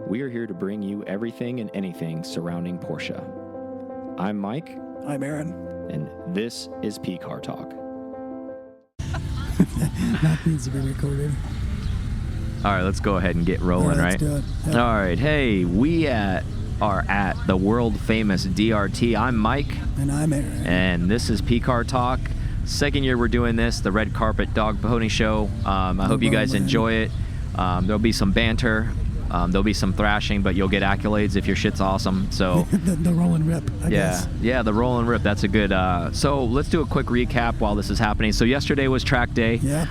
We are here to bring you everything and anything surrounding Porsche. I'm Mike. I'm Aaron. And this is PCar Talk. That needs to be recorded. All right, let's go ahead and get rolling, right? Let's do it. Yep. All right, hey, we are at the world-famous DRT. I'm Mike. And I'm Aaron. And this is PCar Talk. Second year we're doing this, the Red Carpet Dog Pony Show. I hope you guys enjoy it. There'll be some banter. There'll be some thrashing, but you'll get accolades if your shit's awesome. So the roll and rip, I guess. Yeah, the roll and rip. That's a good. So let's do a quick recap while this is happening. So yesterday was track day. Yeah.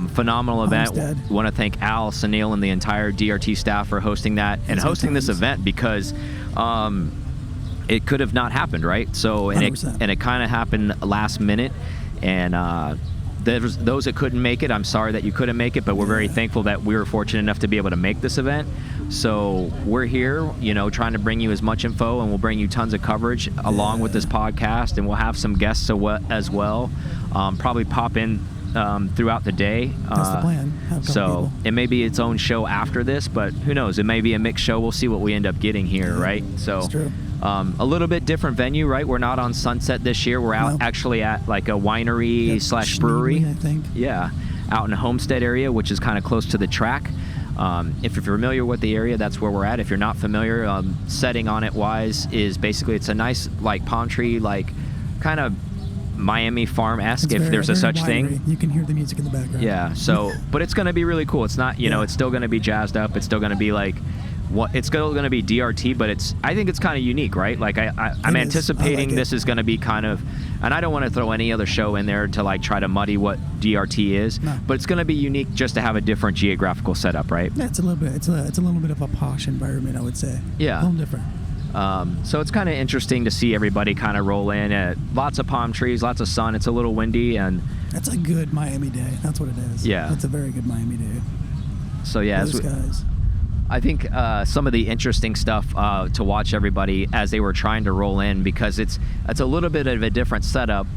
Phenomenal event. Homestead. Want to thank Al, Sunil, and the entire DRT staff for hosting that and hosting this event because it could have not happened, right? So and it kind of happened last minute, and there's those that couldn't make it. I'm sorry that you couldn't make it, but we're very thankful that we were fortunate enough to be able to make this event. So we're here, trying to bring you as much info, and we'll bring you tons of coverage along with this podcast, and we'll have some guests as well. Probably pop in throughout the day. That's the plan. So it may be its own show after this, but who knows? It may be a mixed show. We'll see what we end up getting here, right? So that's true. A little bit different venue, right? We're not on Sunset this year. We're out actually at like a winery / brewery. I think. Yeah, out in the Homestead area, which is kind of close to the track. If you're familiar with the area, that's where we're at. If you're not familiar, setting on it wise is basically it's a nice like palm tree, like kind of Miami farm-esque, if there's a such thing. You can hear the music in the background. Yeah. So, but it's going to be really cool. It's not, it's still going to be jazzed up. It's still going to be like. It's still going to be DRT, but I think it's kind of unique, right? Like I'm anticipating this is going to be kind of, and I don't want to throw any other show in there to like try to muddy what DRT is, but it's going to be unique just to have a different geographical setup, right? Yeah, it's a little bit of a posh environment, I would say. Yeah, a little different. So it's kind of interesting to see everybody kind of roll in. Lots of palm trees, lots of sun. It's a little windy, and that's a good Miami day. That's what it is. Yeah, it's a very good Miami day. So yeah, blue skies. I think some of the interesting stuff to watch everybody as they were trying to roll in, because it's a little bit of a different setup,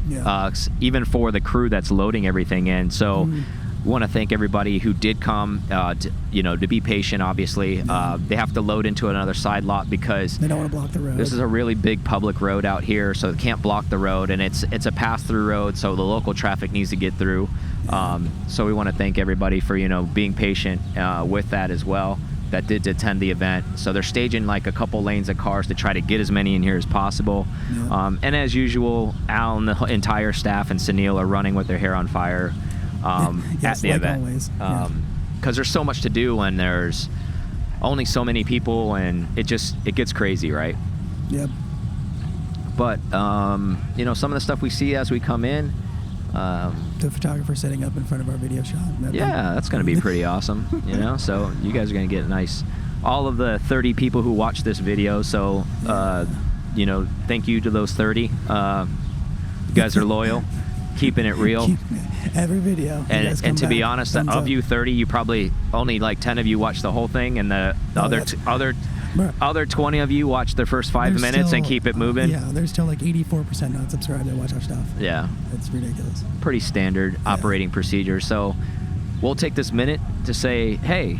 even for the crew that's loading everything in. So we want to thank everybody who did come, to be patient, obviously. They have to load into another side lot because they don't want to block the road. This is a really big public road out here, so they can't block the road, and it's a pass-through road, so the local traffic needs to get through. So we want to thank everybody for, being patient with that as well. That did attend the event. So they're staging like a couple lanes of cars to try to get as many in here as possible. Yeah. And as usual, Al and the entire staff and Sunil are running with their hair on fire at the event. Because there's so much to do and there's only so many people, and it gets crazy, right? Yep. But, some of the stuff we see as we come in, the photographer setting up in front of our video shot. That's going to be pretty awesome, So you guys are going to get all of the 30 people who watch this video. So, thank you to those 30. You guys are loyal, keeping it real. Every video. And to be honest, of you 30, you probably only like 10 of you watch the whole thing, and the other 20 of you watch the first 5 minutes and keep it moving. Yeah, there's still like 84% not subscribed that watch our stuff. Yeah. It's ridiculous. Pretty standard operating procedure. So we'll take this minute to say, hey,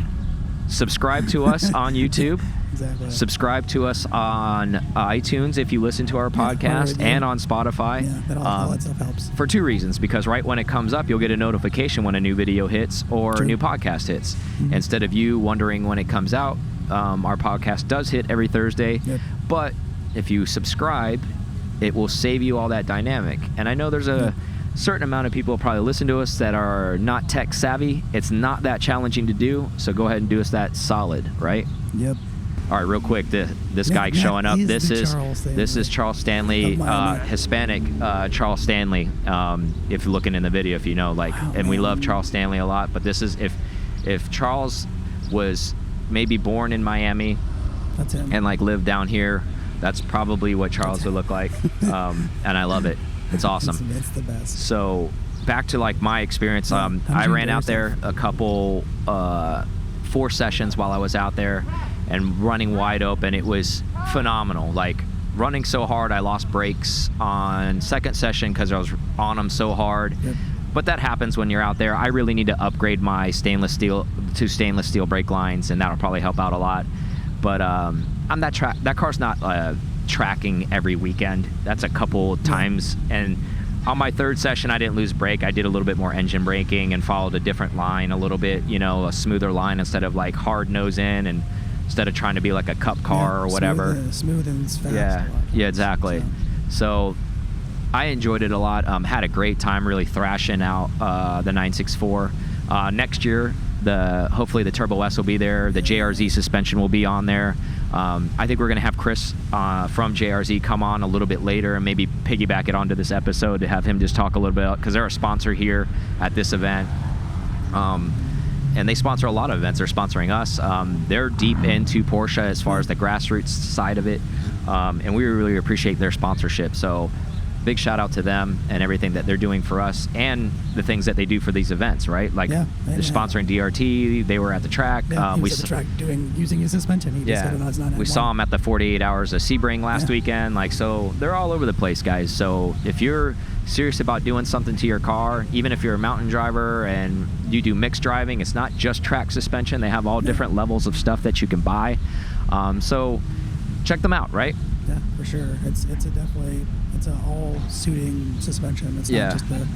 subscribe to us on YouTube. Exactly. Subscribe to us on iTunes if you listen to our podcast, and on Spotify. Yeah, all that stuff helps. For 2 reasons. Because right when it comes up, you'll get a notification when a new video hits or a new podcast hits. Mm-hmm. Instead of you wondering when it comes out, our podcast does hit every Thursday, but if you subscribe, it will save you all that dynamic. And I know there's a certain amount of people who probably listen to us that are not tech savvy. It's not that challenging to do, so go ahead and do us that solid, right? Yep. All right, real quick, this guy showing up. This is Charles Stanley, Hispanic Charles Stanley. If you're looking in the video, if you know, and we love Charles Stanley a lot. But this is if Charles was maybe born in Miami, that's him, and lived down here, that's probably what Charles would look like. And I love it. It's awesome. It's the best. So back to my experience. I ran out there a couple 4 sessions while I was out there, and running wide open. It was phenomenal. Running so hard I lost brakes on second session because I was on them so hard. Yep. But that happens when you're out there. I really need to upgrade my stainless steel brake lines, and that'll probably help out a lot. But that car's not tracking every weekend. That's a couple times. And on my third session, I didn't lose brake. I did a little bit more engine braking and followed a different line a little bit, a smoother line instead of like hard nose in, and instead of trying to be like a cup car or whatever. Smooth and fast. Yeah, exactly. So I enjoyed it a lot. Had a great time really thrashing out the 964. Next year, hopefully the Turbo S will be there. The JRZ suspension will be on there. I think we're going to have Chris from JRZ come on a little bit later and maybe piggyback it onto this episode to have him just talk a little bit, because they're a sponsor here at this event. And they sponsor a lot of events. They're sponsoring us. They're deep into Porsche as far as the grassroots side of it. And we really appreciate their sponsorship. So big shout out to them and everything that they're doing for us and the things that they do for these events, right? Like they're sponsoring DRT. They were at the track. He was at the track using his suspension. He just said it's not we saw him at the 48 hours of Sebring last weekend. So they're all over the place, guys. So if you're serious about doing something to your car, even if you're a mountain driver and you do mixed driving, it's not just track suspension. They have all different levels of stuff that you can buy. So check them out, right? Yeah, for sure. It's an all suiting suspension. It's not just the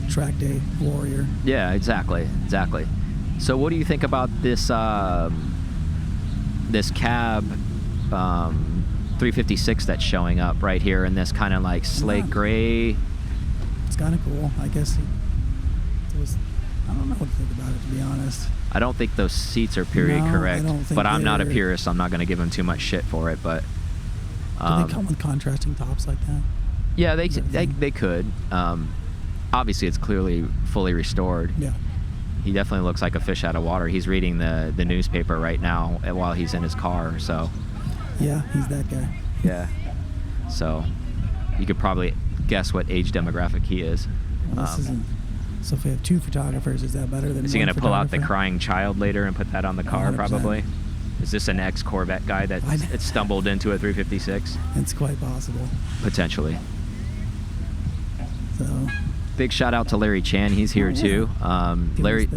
track day warrior. Yeah, exactly. So what do you think about this this cab 356 that's showing up right here in this kind of like slate gray? It's kind of cool. I guess I don't know what to think about it, to be honest. I don't think those seats are period correct, but I'm not a purist, so I'm not going to give them too much shit for it. But do they come with contrasting tops like that? Yeah, they could. Obviously, it's clearly fully restored. Yeah. He definitely looks like a fish out of water. He's reading the newspaper right now while he's in his car. So. Yeah, he's that guy. Yeah. So, you could probably guess what age demographic he is. Well, so if we have two photographers, is that better than? Is he going to pull out the crying child later and put that on the car? 100%. Probably. Is this an ex-Corvette guy that stumbled into a 356? It's quite possible. Potentially. So. Big shout out to Larry Chan. He's here too. Larry,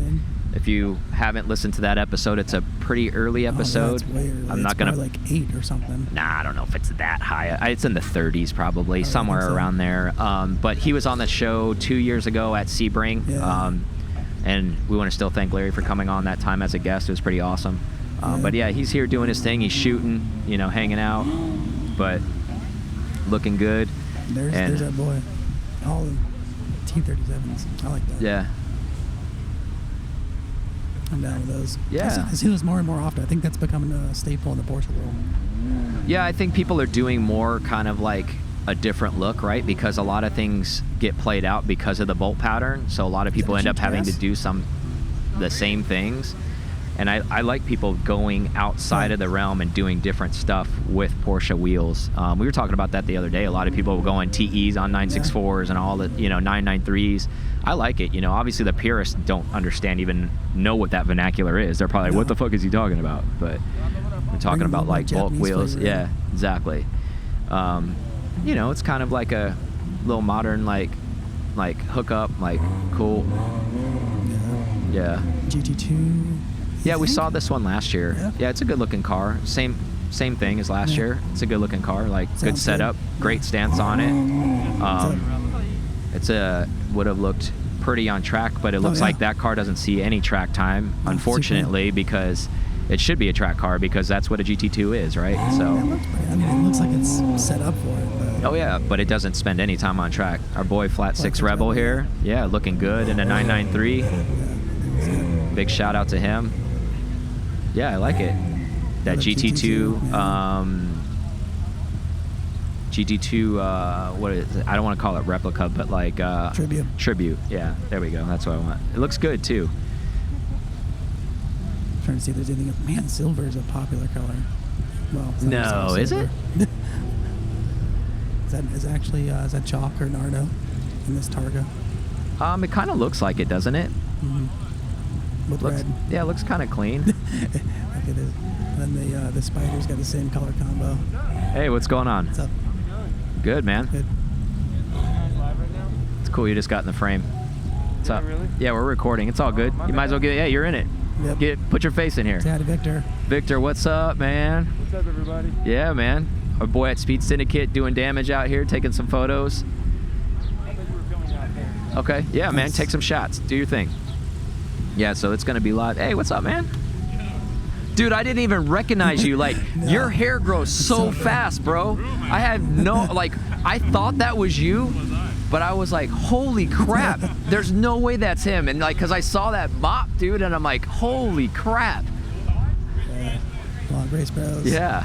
if you haven't listened to that episode, it's a pretty early episode. Way early. I'm not gonna like 8 or something. Nah, I don't know if it's that high. It's in the 30s probably, somewhere around there. But he was on the show 2 years ago at Sebring. Yeah. And we want to still thank Larry for coming on that time as a guest. It was pretty awesome. But yeah, he's here doing his thing. He's shooting, hanging out, but looking good. There's that boy. All the T37s. I like that. Yeah. I'm down with those. Yeah. I see those more and more often. I think that's becoming a staple in the Porsche world. Yeah, I think people are doing more kind of like a different look, right? Because a lot of things get played out because of the bolt pattern. So a lot of people end up having to do the same things. And I like people going outside of the realm and doing different stuff with Porsche wheels. We were talking about that the other day. A lot of people were going TEs on 964s and all the 993s. I like it. Obviously the purists don't even know what that vernacular is. They're probably like, what the fuck is he talking about? But we're talking about like bulk wheels. Yeah, exactly. It's kind of like a little modern like hookup, like cool. Yeah. GT2. Yeah, we saw this one last year. Yeah, it's a good looking car. Same thing as last year. It's a good looking car. Like good setup, great stance on it. It's would have looked pretty on track, but it looks like that car doesn't see any track time, unfortunately, because it should be a track car because that's what a GT2 is, right? So. It looks like it's set up for it. But oh yeah, but it doesn't spend any time on track. Our boy Flat 6 Rebel here, yeah, looking good in a 993. Big shout out to him. Yeah, I like it. That GT2, what is it? I don't want to call it replica, but like Tribute. Tribute. Yeah, there we go. That's what I want. It looks good too. Trying to see if there's anything. Man, silver is a popular color. Well, no, is it? is that chalk or Nardo in this Targa? It kind of looks like it, doesn't it? Mm-hmm. With red. Yeah, it looks kind of clean. Like it is. And then the Spider's got the same color combo. Hey, what's going on? What's up? Good, man. Good. It's cool you just got in the frame. What's up? Really? Yeah, we're recording. It's all good. You might as well get. Yeah, you're in it. Yep. Put your face in here. Say hi to Victor. Victor, what's up, man? What's up, everybody? Yeah, man. Our boy at Speed Syndicate doing damage out here, taking some photos. I thought you were filming out there. Okay, yeah, man, take some shots. Do your thing. Yeah, so it's gonna be live. Hey, what's up, man? Dude, I didn't even recognize you. Like, No. your hair grows so fast, bro. I had no, like, I thought that was you, but I was like, holy crap. There's no way that's him. And like, cause I saw that mop, dude, and I'm like, holy crap. Walt Grace Bros. Yeah.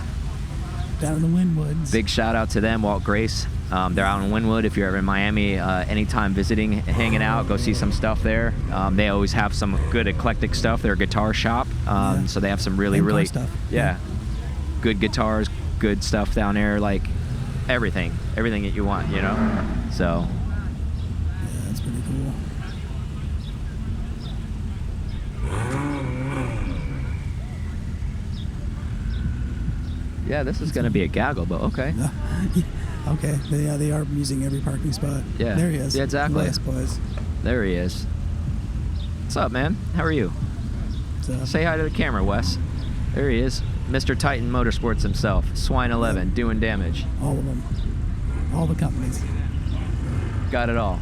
Down in the Wynwoods. Big shout out to them, Walt Grace. They're out in Wynwood. If you're ever in Miami, anytime visiting, hanging out, go see some stuff there. They always have some good eclectic stuff. They're a guitar shop, so they have some really stuff. Yeah, good guitars, good stuff down there. Like everything that you want, you know. So Yeah, that's pretty cool. yeah, this is gonna be a gaggle, but okay. Okay, yeah, they are using every parking spot. Yeah. There he is. Yeah, exactly. Nice, boys. There he is. What's up, man? How are you? So, Say hi to the camera, Wes. There he is, Mr. Titan Motorsports himself, Swine 11, doing damage. all of them. All the companies. Got it all.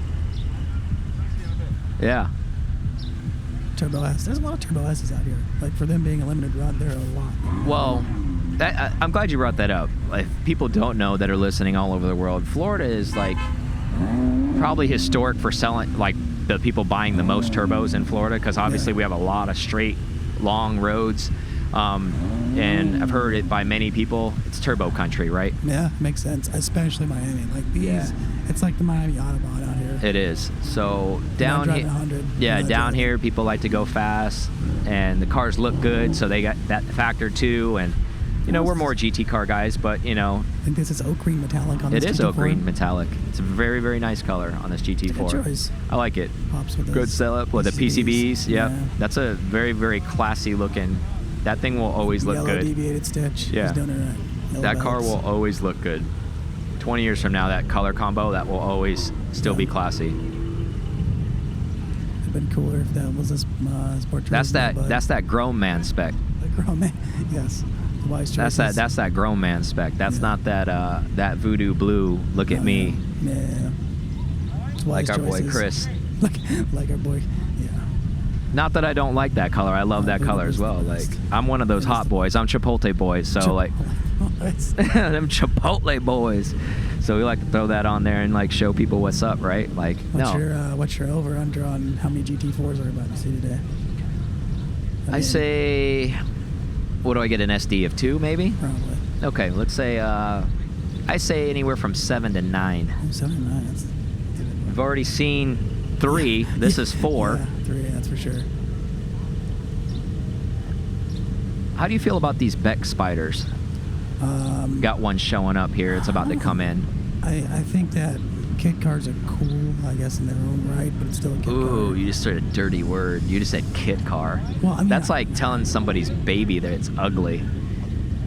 Yeah. Turbo S. There's a lot of Turbo S's out here. Like, for them being a limited run, there are a lot. Well, I'm glad you brought that up. If people don't know that are listening all over the world, Florida is like probably historic for selling, like the people buying the most turbos in Florida, because obviously we have a lot of straight, long roads. And I've heard it by many people, it's turbo country, right? Yeah, makes sense. Especially Miami. Like these, Yeah. It's like the Miami Autobahn out here. It is. So down driving here, 100, yeah, not down driving. here people like to go fast, and the cars look good, so they got that factor too. And you know, we're more GT car guys, but you know, I think this is oak green metallic on it this is GT4. oak green metallic. It's a very nice color on this GT4. Good choice. I like it. Pops with Good those setup with the PCBs. Yep. Yeah. That's a very classy looking. That thing will always look Yellow good. deviated stitch. Yeah. He's doing it right. Yellow That car belts. will always look good. 20 years from now, that color combo, that will always still be classy. It'd been cooler if that was a sport. That's Turismo, but that grown man spec. the grown man. Yes. The wise choices. That's that grown man spec. That's Yeah. not that voodoo blue. Look at me, Yeah. It's wise like our boy choices. Chris. like our boy. Yeah. Not that I don't like that color. I love that voodoo color is as the well. Like best. I'm one of those It is hot the boys. I'm Chipotle boys. So like them Chipotle boys. So we like to throw that on there and like show people what's up, right? Like What's your over under on how many GT4s are about to see today? I mean, say, what do I get, an SD of 2 maybe? probably. Okay, let's say I say anywhere from 7 to 9. 7 and 9. That's We've already seen 3. This is 4. Yeah, 3. That's for sure. How do you feel about these Beck spiders? Got one showing up here. It's about to come in. I think that kit cars are cool, I guess, in their own right, but it's still a kit car. Ooh, you just said a dirty word. You just said kit car. Well, I mean, That's like telling somebody's baby that it's ugly.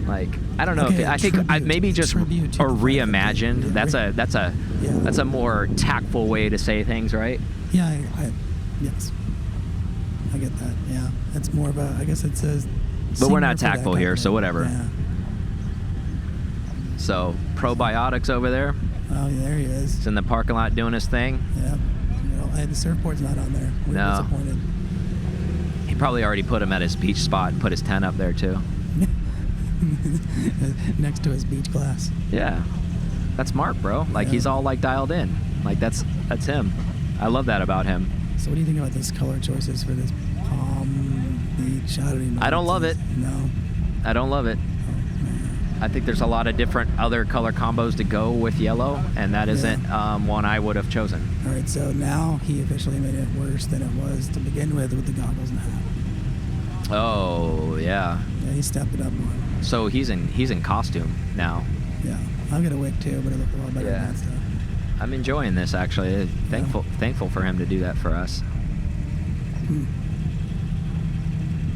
Like, I don't know Okay, if I think tribute. maybe just Tribute to or the fact that reimagined. they- That's a more tactful way to say things, right? Yeah, yes. I get that, yeah. It's more of a, I guess it says... But we're not senior for that tactful here, company. so whatever. Yeah. So probiotics over there. Oh, yeah, there he is. He's in the parking lot doing his thing. Yeah. The surfboard's not on there. We're No. disappointed. He probably already put him at his beach spot and put his tent up there too. Next to his beach glass. Yeah, that's Mark, bro. Like Yeah. he's all like dialed in. Like that's him. I love that about him. So what do you think about this color choices for this Palm Beach? I don't even know. I don't what love this it. is. No. I don't love it. Oh, man. I think there's a lot of different other color combos to go with yellow, and that isn't one I would have chosen. All right, so now he officially made it worse than it was to begin with the goggles and hat. Oh yeah. Yeah, he stepped it up more. So he's in costume now. Yeah, I'll get a wig too, but it looked a lot better Yeah. than that stuff. I'm enjoying this actually. Thankful for him to do that for us.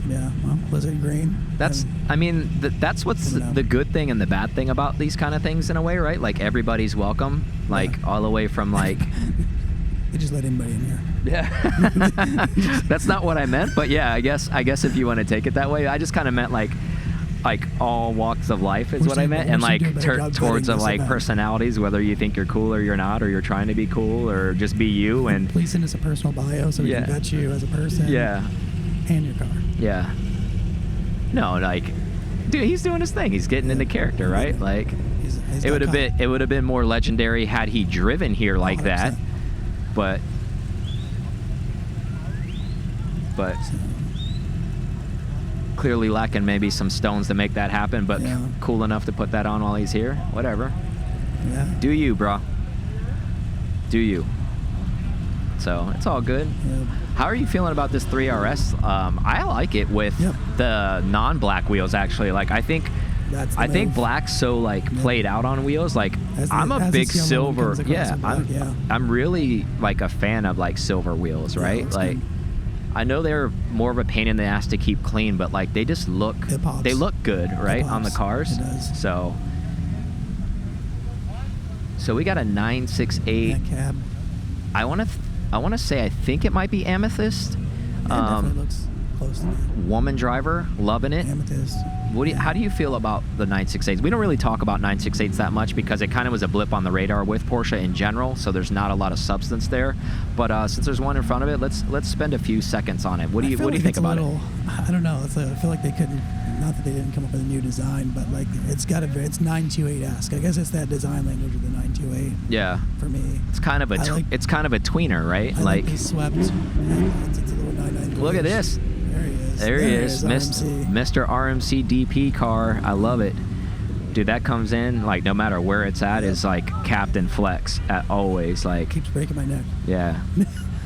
Yeah, well, Blizzard Green. That's that's what's Coming up. the good thing and the bad thing about these kind of things in a way, right? Like everybody's welcome, like Yeah. all the way from like They just let anybody in here. yeah. That's not what I meant, but yeah, I guess if you want to take it that way, I just kind of meant like like all walks of life is We're what I saying- meant, we're and saying like do a better job towards vetting of this like event. personalities, whether you think you're cool or you're not, or you're trying to be cool or just be you. And Please send us a personal bio so we Yeah. can vet you as a person. yeah, And your car. yeah. No, like, dude, he's doing his thing. He's getting into character, right? Like, He's it got would have been more legendary had he driven here like that, 100%. but So, clearly lacking maybe some stones to make that happen. But Yeah. cool enough to put that on while he's here. Whatever. yeah. Do you, bro? Do you? So it's all good. Yep. How are you feeling about this 3RS? I like it with Yep. the non-black wheels. Actually, like I think Move. black's so like played out on wheels. Like As the- I'm a as big this yellow one silver. comes across Yeah, the back, yeah. I'm really like a fan of like silver wheels, Yeah, right? looks Like good. I know they're more of a pain in the ass to keep clean, but like they just look. It pops. They look good, right, on the pops. cars. It does. So we got a 968. That cab. I want to say I think it might be amethyst. It definitely looks close to me. Woman driver, loving it. Amethyst. How do you feel about the 968s? We don't really talk about 968s that much because it kind of was a blip on the radar with Porsche in general, so there's not a lot of substance there. But since there's one in front of it, let's spend a few seconds on it. What do you think about it? I don't know. I feel like they couldn't. Not that they didn't come up with a new design, but like it's 928-esque. I guess it's that design language of the 928 Yeah, for me. it's kind of a it's kind of a tweener, right? I like the swept. It's a little 993. Look at this. There he is. There he is, RMC. Mr. RMC DP car. I love it. Dude, that comes in, like, no matter where it's at, is like Captain Flex at always. Like, Keeps breaking my neck. yeah.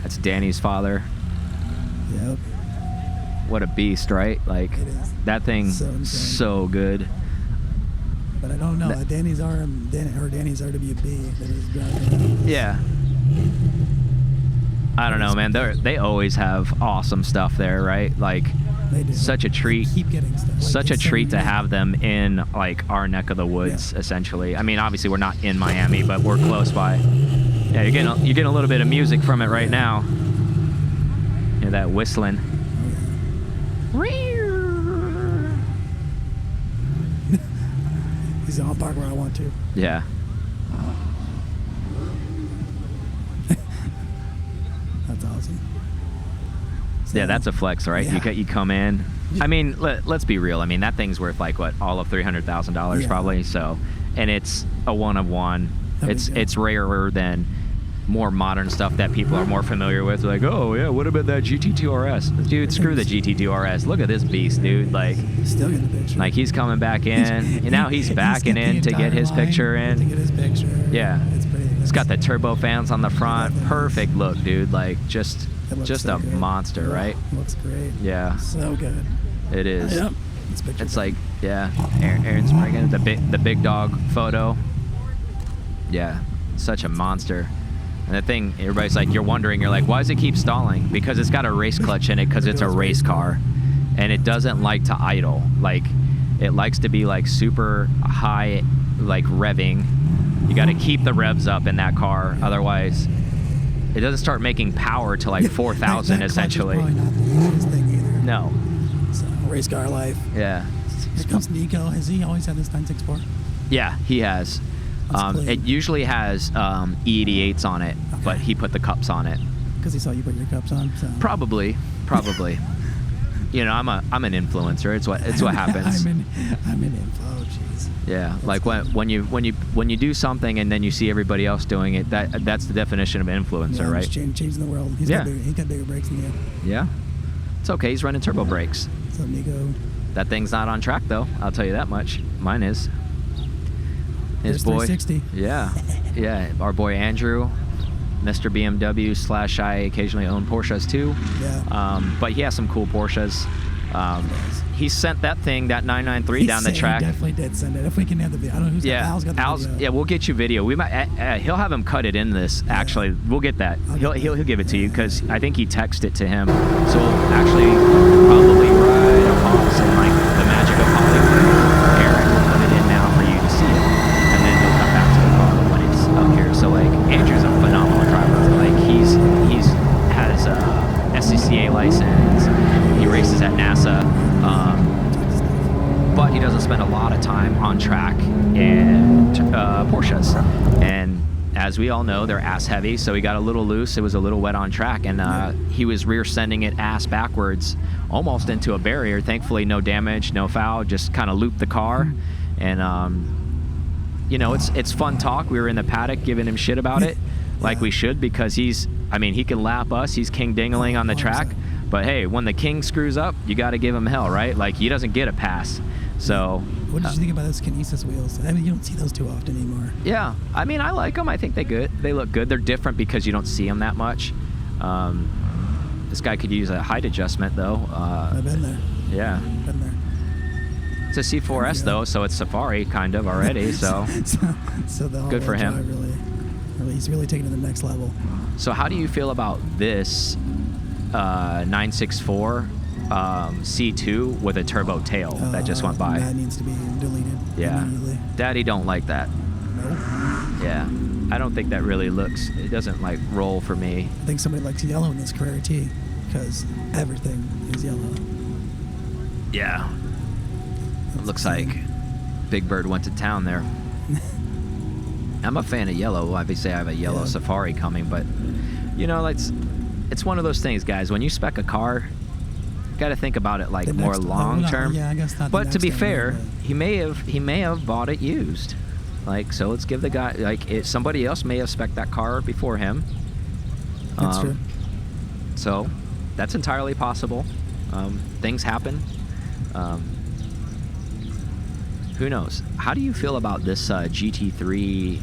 That's Danny's father. Yep. What a beast, right? Like, It is. that thing, So insane. so good. But I don't know. That- Danny's RWB that is driving. Yeah. I don't know, man. They always have awesome stuff there, right? Like, They do. such a treat. Keep getting stuff. Like, Such a it's treat to insane. have them in like our neck of the woods, Yeah. essentially. I mean, obviously we're not in Miami, but we're close by. Yeah, you're getting a little bit of music from it right now. Hear that whistling? Oh, yeah. He's on park where I want to. Yeah. That's awesome. So, Yeah, that's a flex, right? Yeah. You come in. I mean, let's be real. I mean, that thing's worth like what, all of $300,000 Yeah. probably. So, and it's a one of one. That'd be good. It's rarer than more modern stuff that people are more familiar with. Like, oh yeah, what about that GT2 RS? Dude, screw the GT2 RS. Look at this beast, dude. Like, Still get the picture. like he's coming back in. And now he's backing got the in to get entire his line picture To in. get his picture. Yeah. It's pretty. It's got the turbo fans on the front. Definitely. Perfect look, dude. Like, just It looks just so a good. monster, Yeah, right? Looks great. Yeah, So good. it is. Yep. This picture. It's like, yeah, Aaron's bringing the big dog photo. Yeah, such a monster. And the thing, everybody's like, you're like, why does it keep stalling? Because it's got a race clutch in it, because it's a race car, and it doesn't like to idle. Like, it likes to be like super high, like revving. You got to keep the revs up in that car, otherwise, it doesn't start making power to like 4,000 that clutch is essentially. probably not the easiest thing either. No. So, race car life. Yeah. Here comes Nico. Has he always had this 964? Yeah, he has. That's clean. It usually has E88s on it, Okay. but he put the cups on it. Because he saw you put your cups on. So. Probably. You know, I'm an influencer. It's what happens. I'm in info. Jeez. Yeah, like when you do something and then you see everybody else doing it, that's the definition of influencer, Yeah, right? just changing the world. He's Yeah. got bigger brakes than you. Yeah. It's okay. He's running turbo brakes. So Nico. That thing's not on track though. I'll tell you that much. Mine is. His There's boy. 360. Yeah. Yeah. Our boy Andrew, Mr. BMW / I occasionally own Porsches too. Yeah. But he has some cool Porsches. He sent that 993 down the track. He definitely did send it. If we can have the video. I don't know who's Yeah, Al's got the video. yeah, we'll get you video. We might. He'll have him cut it in this. Actually, we'll get that. He'll give it to you because I think he texted it to him. So we'll actually probably ride a Haas in like the magic of Hollywood. Aaron will put it in now for you to see it, and then he'll come back to the car when it's up here. So like Andrew's a phenomenal driver. Like he's has a SCCA license. He races at NASA. But he doesn't time on track in Porsches. And as we all know, they're ass heavy, so he got a little loose. It was a little wet on track, and he was rear sending it ass backwards almost into a barrier. Thankfully, no damage, no foul, just kind of looped the car. And you know, it's fun talk. We were in the paddock giving him shit about it, like we should, because he can lap us. He's king dingling on the track. But hey, when the king screws up, you got to give him hell, right? Like, he doesn't get a pass. So what did you think about those Kinesis wheels? I mean, you don't see those too often anymore. Yeah, I mean, I like them. I think they look good. They're different because you don't see them that much. This guy could use a height adjustment, though. I've been there. Yeah. Been there. It's a C4S, though, so it's Safari kind of already. So the good for him. Really, he's really taking it to the next level. So how do you feel about this 964 C2 with a turbo tail that just went by? That needs to be deleted immediately. Daddy don't like that. Nope. Yeah, I don't think that really looks. It doesn't like roll for me. I think somebody likes yellow in this Carrera T because everything is yellow. Yeah. It looks like Big Bird went to town there. I'm a fan of yellow. Obviously, I have a yellow Safari coming, but you know, it's one of those things, guys. When you spec a car, you got to think about it like more long term. Yeah, I guess not. But to be fair, he may have bought it used. Like, so let's give the guy, like, somebody else may have spec'd that car before him. That's true. So that's entirely possible. Things happen. Who knows? How do you feel about this GT3?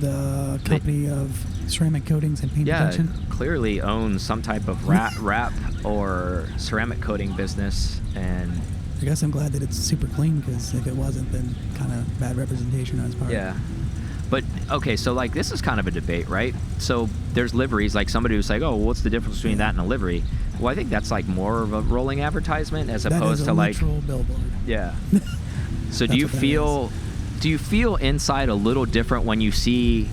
The company of ceramic coatings and paint protection? Clearly owns some type of wrap or ceramic coating business. And I guess I'm glad that it's super clean, because if it wasn't, then kind of bad representation on his part. Yeah. But, okay, so, like, this is kind of a debate, right? So there's liveries, like somebody who's like, oh, well, what's the difference between that and a livery? Well, I think that's, like, more of a rolling advertisement as opposed to, like... That is a literal billboard. Yeah. So do you feel inside a little different when you see...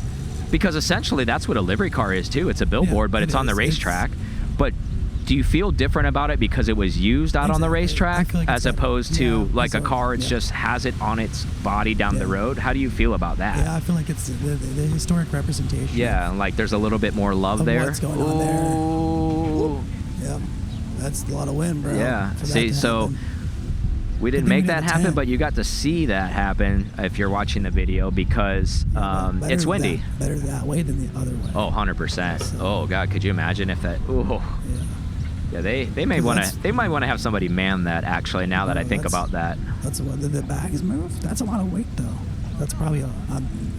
Because essentially that's what a livery car is, too. It's a billboard, but it's on the racetrack. But do you feel different about it because it was used out on the racetrack as opposed to like a car it just has it on its body down the road? How do you feel about that? Yeah, I feel like it's the historic representation. Yeah, like there's a little bit more love there. What's going on there? Yeah, that's a lot of wind, bro. Yeah. See, so we didn't make that happen, but you got to see that happen if you're watching the video, because it's windy. Better that way than the other way. Oh, 100%. So, oh God, could you imagine if that? Oh. Yeah, they might want to have somebody man that, actually, now that I think about that. That's what the bags move. That's a lot of weight, though. That's probably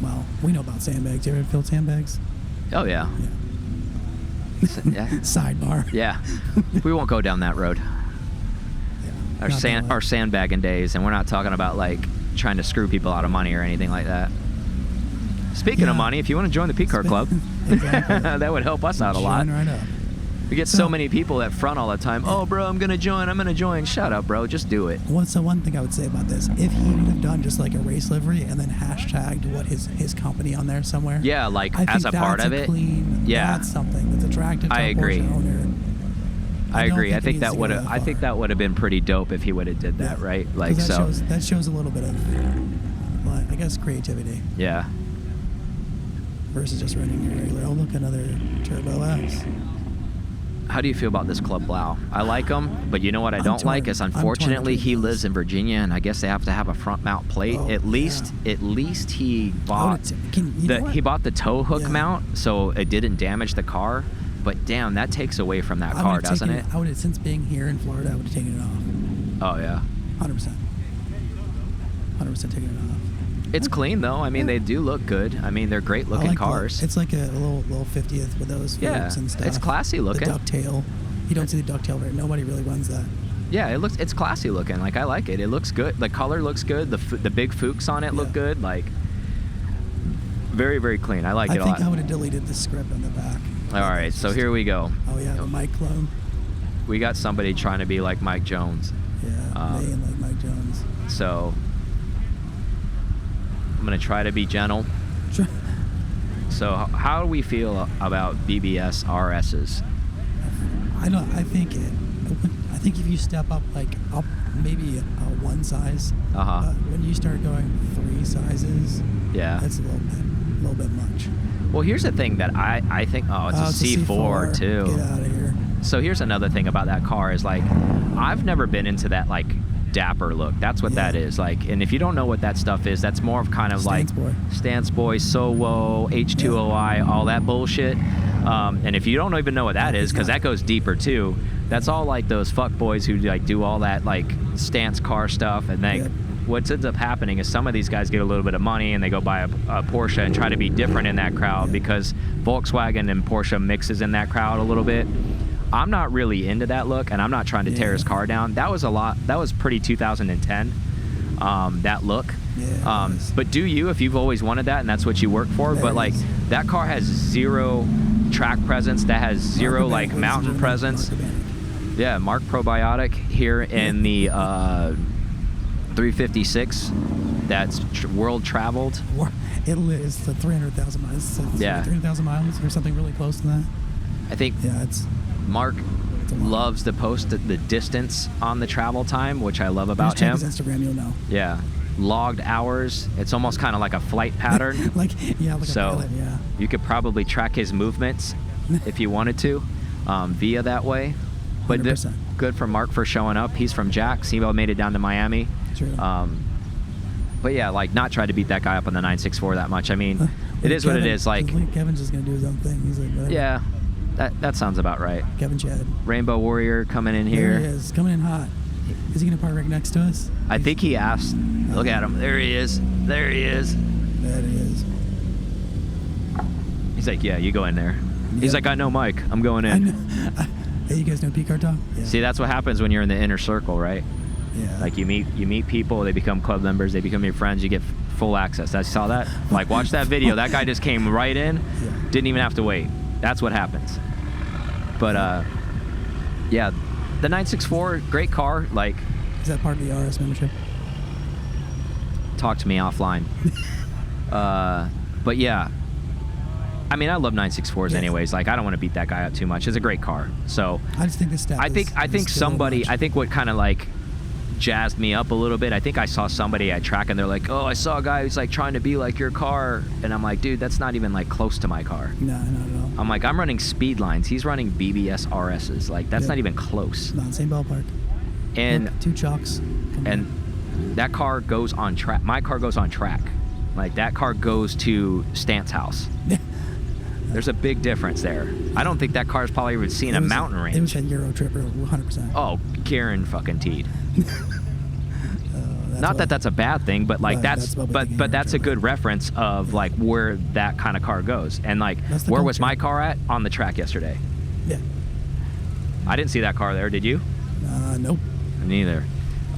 well, we know about sandbags. You ever filled sandbags? Oh yeah. Yeah. Sidebar. Yeah. We won't go down that road. Yeah, our sandbagging days, and we're not talking about like trying to screw people out of money or anything like that. Speaking of money, if you want to join the PCar club, exactly. That would help us out a lot. Right up. We get so many people that front all the time. Oh, bro, I'm gonna join. Shut up, bro. Just do it. So one thing I would say about this, if he would have done just like a race livery and then hashtagged what his company on there somewhere. Yeah, like as a part of it. That's something that's attractive to a Porsche owner. I agree. I think that would have been pretty dope if he would have did that, right? Like that shows a little bit of, well, I guess, creativity. Yeah. Versus just running your regular. Oh, look, another Turbo S. How do you feel about this Club Blau? I like them, but you know what I don't like is, unfortunately, he lives in Virginia, and I guess they have to have a front mount plate. At least he bought the tow hook mount, so it didn't damage the car. But damn, that takes away from that car, doesn't it? I would have, since being here in Florida, I would have taken it off. Oh yeah. 100%. 100% taking it off. It's clean though. I mean, they do look good. I mean, they're great looking cars. It's like a little 50th with those forks and stuff. It's classy looking. The ducktail. You don't see the ducktail very. Nobody really runs that. Yeah, it's classy looking. Like, I like it. It looks good. The color looks good. The big Fuchs on it look good. Like, very, very clean. I like it a lot. I think I would have deleted the script on the back. All right, so here we go. Oh yeah, the Mike clone. We got somebody trying to be like Mike Jones. Yeah, they ain't like Mike Jones. So I'm gonna try to be gentle. Sure. So how do we feel about BBS RSs? I think if you step up, like maybe one size. Uh-huh. When you start going 3 sizes, Yeah. that's a little bit much. Well, here's the thing that I think, it's a C4 too. Get out of here. So here's another thing about that car is like, I've never been into that like dapper look. That's what that is like. And if you don't know what that stuff is, that's more of kind of Stance like boy. Stance Boy, SOWO, H2OI, all that bullshit. And if you don't even know what that is, because that goes deeper too, that's all like those fuck boys who like do all that like stance car stuff. And then what ends up happening is some of these guys get a little bit of money and they go buy a Porsche and try to be different in that crowd because Volkswagen and Porsche mixes in that crowd a little bit. I'm not really into that look, and I'm not trying to tear his car down. That was pretty 2010, that look. Yeah, but do you, if you've always wanted that and that's what you work for, but like that car has 0 track presence, that has 0 like mountain presence. Yeah, Mark Probiotic here in the 356 that's world traveled. It's the 300,000 miles. It's 300,000 miles or something really close to that. I think Mark loves to post the distance on the travel time, which I love about him. Check his Instagram, you'll know. Yeah, logged hours. It's almost kind of like a flight pattern. like a pilot, yeah. You could probably track his movements if you wanted to via that way. But 100%. Good for Mark for showing up. He's from Jax. He made it down to Miami. True. But yeah, like not try to beat that guy up on the 964 that much. I mean, it is what it is. Like Kevin's just gonna do his own thing. He's like, whatever. Yeah. That sounds about right. Kevin Chad. Rainbow Warrior coming in here. There he is, coming in hot. Is he going to park right next to us? I think he asked. Look at him. There he is. There he is. There he is. He's like, yeah, you go in there. Yep. He's like, I know Mike. I'm going in. I know. Hey, you guys know PCar talk? Yeah. See, that's what happens when you're in the inner circle, right? Yeah. Like you meet people, they become club members, they become your friends, you get full access. I saw that. Like, watch that video. That guy just came right in, didn't even have to wait. That's what happens. But yeah, the 964, great car. Like, is that part of the RS membership? Talk to me offline. But yeah, I mean, I love 964s anyways. Like, I don't want to beat that guy up too much. It's a great car. So I just think the stat. I think what kind of like jazzed me up a little bit, I think I saw somebody at track and they're like, oh, I saw a guy who's like trying to be like your car, and I'm like, dude, that's not even like close to my car. No, not at all. I'm like, I'm running speed lines, he's running BBS RSs. Like, that's not even close. Not same ballpark. And 2 chalks. And that car goes on track. My car goes on track. Like, that car goes to Stance House. There's a big difference there. I don't think that car's probably even seen a mountain range. It was a Euro tripper, 100%. Oh, Karen fucking teed. Not that that's a bad thing, but like that's a good reference of like where that kind of car goes. And like, where was my car at? On the track yesterday. Yeah. I didn't see that car there. Did you? Nope. Neither.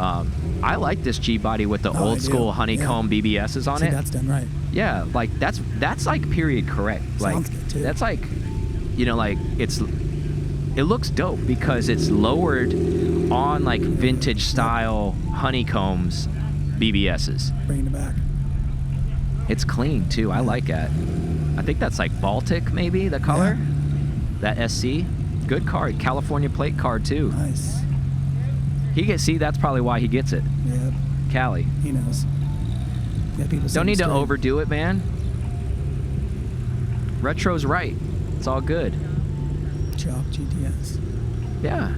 I like this G body with the old school honeycomb BBSs on it. That's done right. Yeah, like that's like period correct. Like, sounds good too. That's like, you know, like it looks dope because it's lowered on like vintage style honeycombs BBSs. Bringing it back. It's clean too. I like that. I think that's like Baltic maybe, the color. Yeah. That SC. Good card. California plate card too. Nice. That's probably why he gets it. Yep. Cali. He knows. Yeah, people don't need to overdo it, man. Retro's right. It's all good. Chalk GTS. Yeah.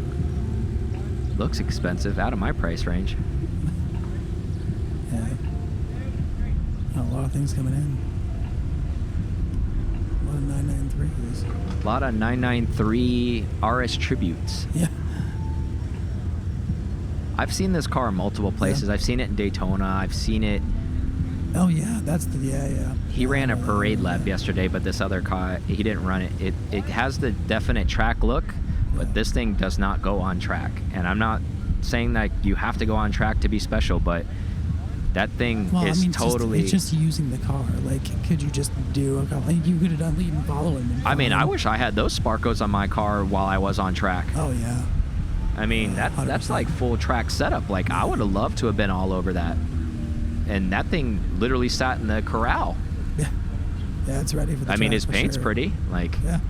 Looks expensive, out of my price range. Yeah. A lot of things coming in. A lot of 993s. A lot of 993 RS Tributes. Yeah. I've seen this car in multiple places. Yeah. I've seen it in Daytona. I've seen it. Oh yeah, that's the yeah. He ran a parade lap yesterday, but this other car, he didn't run it. It has the definite track look, but this thing does not go on track. And I'm not saying that you have to go on track to be special, but that thing is totally. It's just using the car. Like, could you just do a couple? You could have done lead and follow him. I mean, I wish I had those Sparkos on my car while I was on track. Oh yeah. I mean, that's like full track setup. Like, I would have loved to have been all over that. And that thing literally sat in the corral. Yeah. Yeah, it's ready for the track, his paint's pretty. Like, yeah.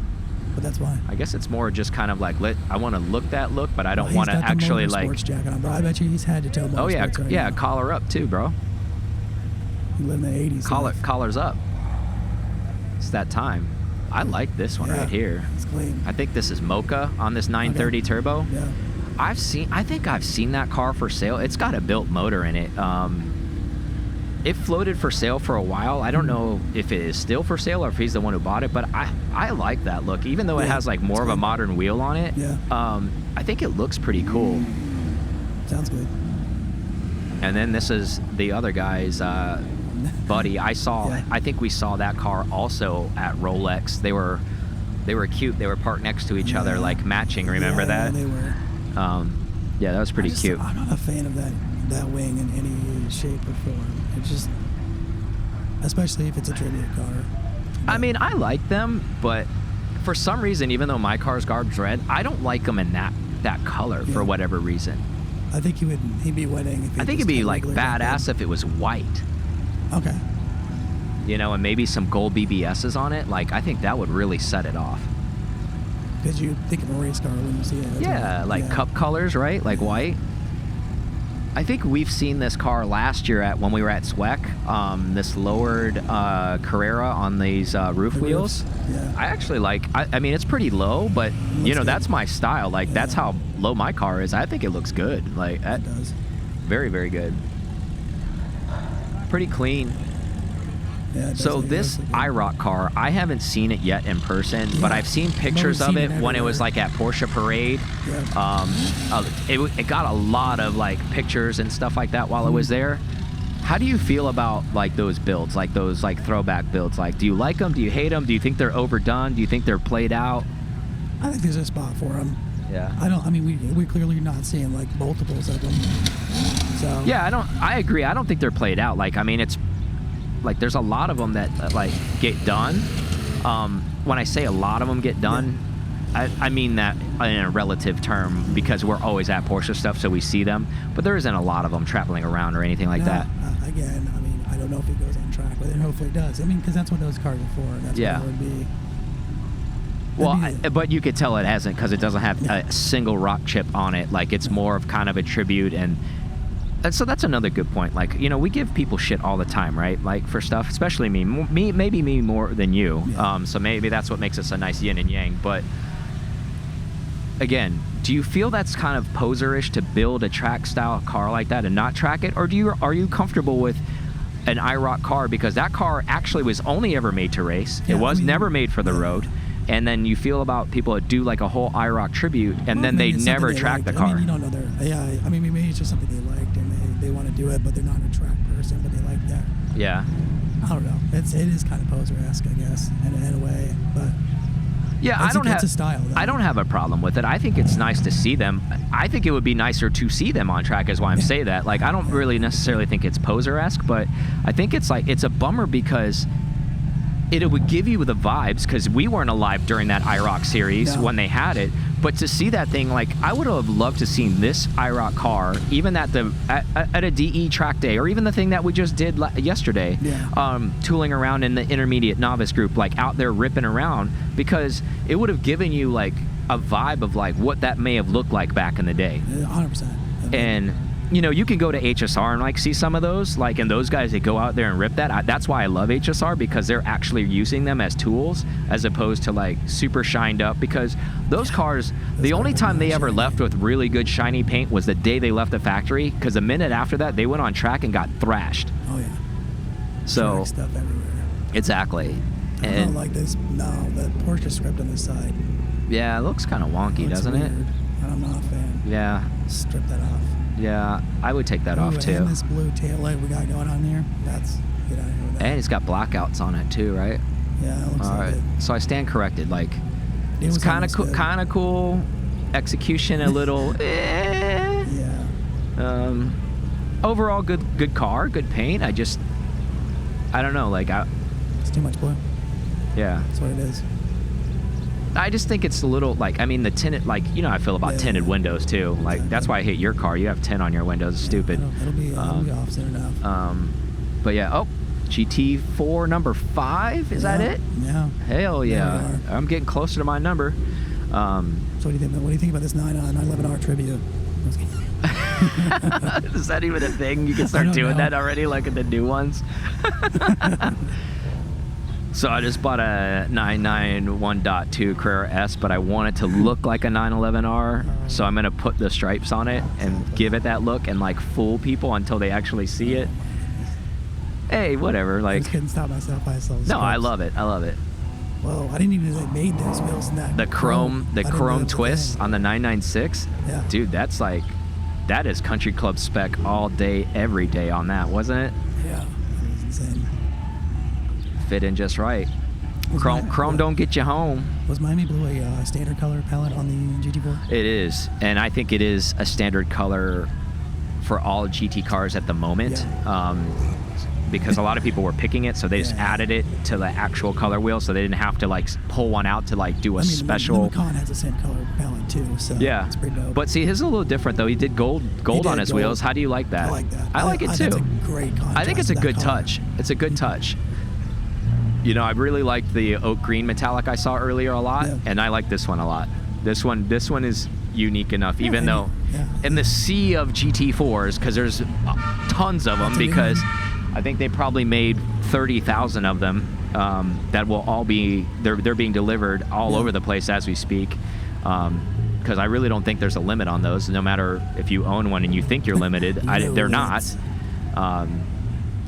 but that's why. I guess it's more just kind of like I want to look that look, but I don't He's want to got the actually like. sports jacket on, bro. I bet you he's had to tow Oh yeah, motorsports right yeah, now. collar up too, bro. He lived in the 80s. Collars up. It's that time. I like this one right here. It's clean. I think this is Mocha on this 930 turbo. Yeah. I think I've seen that car for sale. It's got a built motor in it. It floated for sale for a while. I don't know if it is still for sale or if he's the one who bought it, but I like that look. Even though it has like more of a modern wheel on it, I think it looks pretty cool. Sounds good. And then this is the other guy's buddy. I think we saw that car also at Rolex. They were cute. They were parked next to each other, like matching. Remember that? Yeah, they were. Yeah, that was pretty cute. I'm not a fan of that wing in any shape or form. It's just, especially if it's a tribute car. I mean, I like them, but for some reason, even though my car's garbage red, I don't like them in that color for whatever reason. I think he'd be winning. If I think it'd be like badass if it was white. Okay. You know, and maybe some gold BBSs on it. Like, I think that would really set it off. Because you think of a race car when you see it. That's cup colors, right? Like white. I think we've seen this car last year when we were at SWEC. This lowered Carrera on these roof wheels. Yeah. I actually like. I mean, it's pretty low, but you know, that's my style. Like that's how low my car is. I think it looks good. Like that. It does. Very, very good. Pretty clean. Yeah, so this IROC car, I haven't seen it yet in person, but I've seen pictures of it when it was like at Porsche Parade. Yeah. It got a lot of like pictures and stuff like that while it was there. How do you feel about like those builds, like those like throwback builds? Like, do you like them? Do you hate them? Do you think they're overdone? Do you think they're played out? I think there's a spot for them. Yeah. I mean, we're clearly not seeing like multiples of them. So. Yeah, I agree. I don't think they're played out. Like, I mean, it's like there's a lot of them that like get done. When I say a lot of them get done, I mean that in a relative term because we're always at Porsche stuff, so we see them. But there isn't a lot of them traveling around or anything like that. Again, I mean, I don't know if it goes on track, but hopefully it does. I mean, because that's what those cars are for. That's what it would be. Well, but you could tell it hasn't because it doesn't have a single rock chip on it. Like it's more of kind of a tribute and so that's another good point. Like, you know, we give people shit all the time, right? Like for stuff, especially maybe me more than you. Yeah. So maybe that's what makes us a nice yin and yang. But again, do you feel that's kind of poserish to build a track style car like that and not track it? Or are you comfortable with an IROC car because that car actually was only ever made to race? Yeah, it was never made for the road. And then you feel about people that do like a whole IROC tribute and then they never track the car. I mean, you don't know I mean, maybe it's just something they liked and they want to do it, but they're not a track person, but they like that. Yeah. I don't know. It is kind of poser-esque, I guess, in a way, but yeah, it's a style, though. I don't have a problem with it. I think it's nice to see them. I think it would be nicer to see them on track is why I'm saying that. Like, I don't really necessarily think it's poser-esque, but I think it's like, it's a bummer because it would give you the vibes because we weren't alive during that IROC series when they had it. But to see that thing, like I would have loved to seen this IROC car, even at a DE track day, or even the thing that we just did yesterday, tooling around in the intermediate novice group, like out there ripping around, because it would have given you like a vibe of like what that may have looked like back in the day. 100%. And you know, you can go to HSR and like see some of those, like, and those guys that go out there and rip that. That's why I love HSR, because they're actually using them as tools as opposed to like super shined up, because those cars, the only time they ever left with really good shiny paint was the day they left the factory, because a minute after that they went on track and got thrashed. Oh yeah. So track stuff everywhere. Exactly. I don't like this. No, the Porsche script on the side. Yeah, it looks kind of wonky, doesn't it? I'm not a fan. Yeah. Strip that off. Yeah, I would take that off too. And this blue tail light we got going on there, get out of here with that. And it's got blackouts on it too, right? Yeah, it looks all like right. it. So I stand corrected. Like, it's kind of cool. Execution a little. Yeah. Overall, good car, good paint. I don't know. Like, it's too much blue. Yeah. That's what it is. I just think it's a little, like, I mean, the tinted, like, you know how I feel about tinted windows too. Like, that's why I hate your car. You have tint on your windows. It's stupid. It'll be offset enough. But yeah, GT4 number 5. Is that it? Yeah. Hell yeah! There we I'm getting closer to my number. So what do you think? What do you think about this 911R trivia? Is that even a thing? You can I start don't doing know. that already, like in the new ones. So I just bought a 991.2 Carrera S, but I want it to look like a 911R. So I'm gonna put the stripes on it and give it that look and like fool people until they actually see it. Hey, whatever. I Like, just couldn't stop myself. I saw no, I love it. I love it. Whoa, I didn't even know they made those wheels in that. The chrome I didn't know chrome that was a twist thing. on the 996. Yeah. Dude, that is country club spec all day, every day on that, wasn't it? Yeah, that was insane. Fit in just right. Was Chrome Mi- don't get you home. Was Miami Blue a standard color palette on the GT4? It is, and I think it is a standard color for all GT cars at the moment. Because a lot of people were picking it, so they just Yeah. added it to the actual color wheel, so they didn't have to like pull one out to like do a I mean, special. The Macan has the same color palette too, so Yeah, it's pretty dope. but see, his is a little different though. He did gold did on his gold. wheels. How do you like that? I like that. I like it That's too. a great contrast. I think it's a to that good color. touch. It's a good touch. You know, I really liked the oak green metallic I saw earlier a lot, Yeah. and I like this one a lot. This one is unique enough, even though in the sea of GT4s, because there's tons of them, That's a good because one. I think they probably made 30,000 of them that will all be they're being delivered all over the place as we speak. Because I really don't think there's a limit on those. No matter if you own one and you think you're limited, No they're limits. not.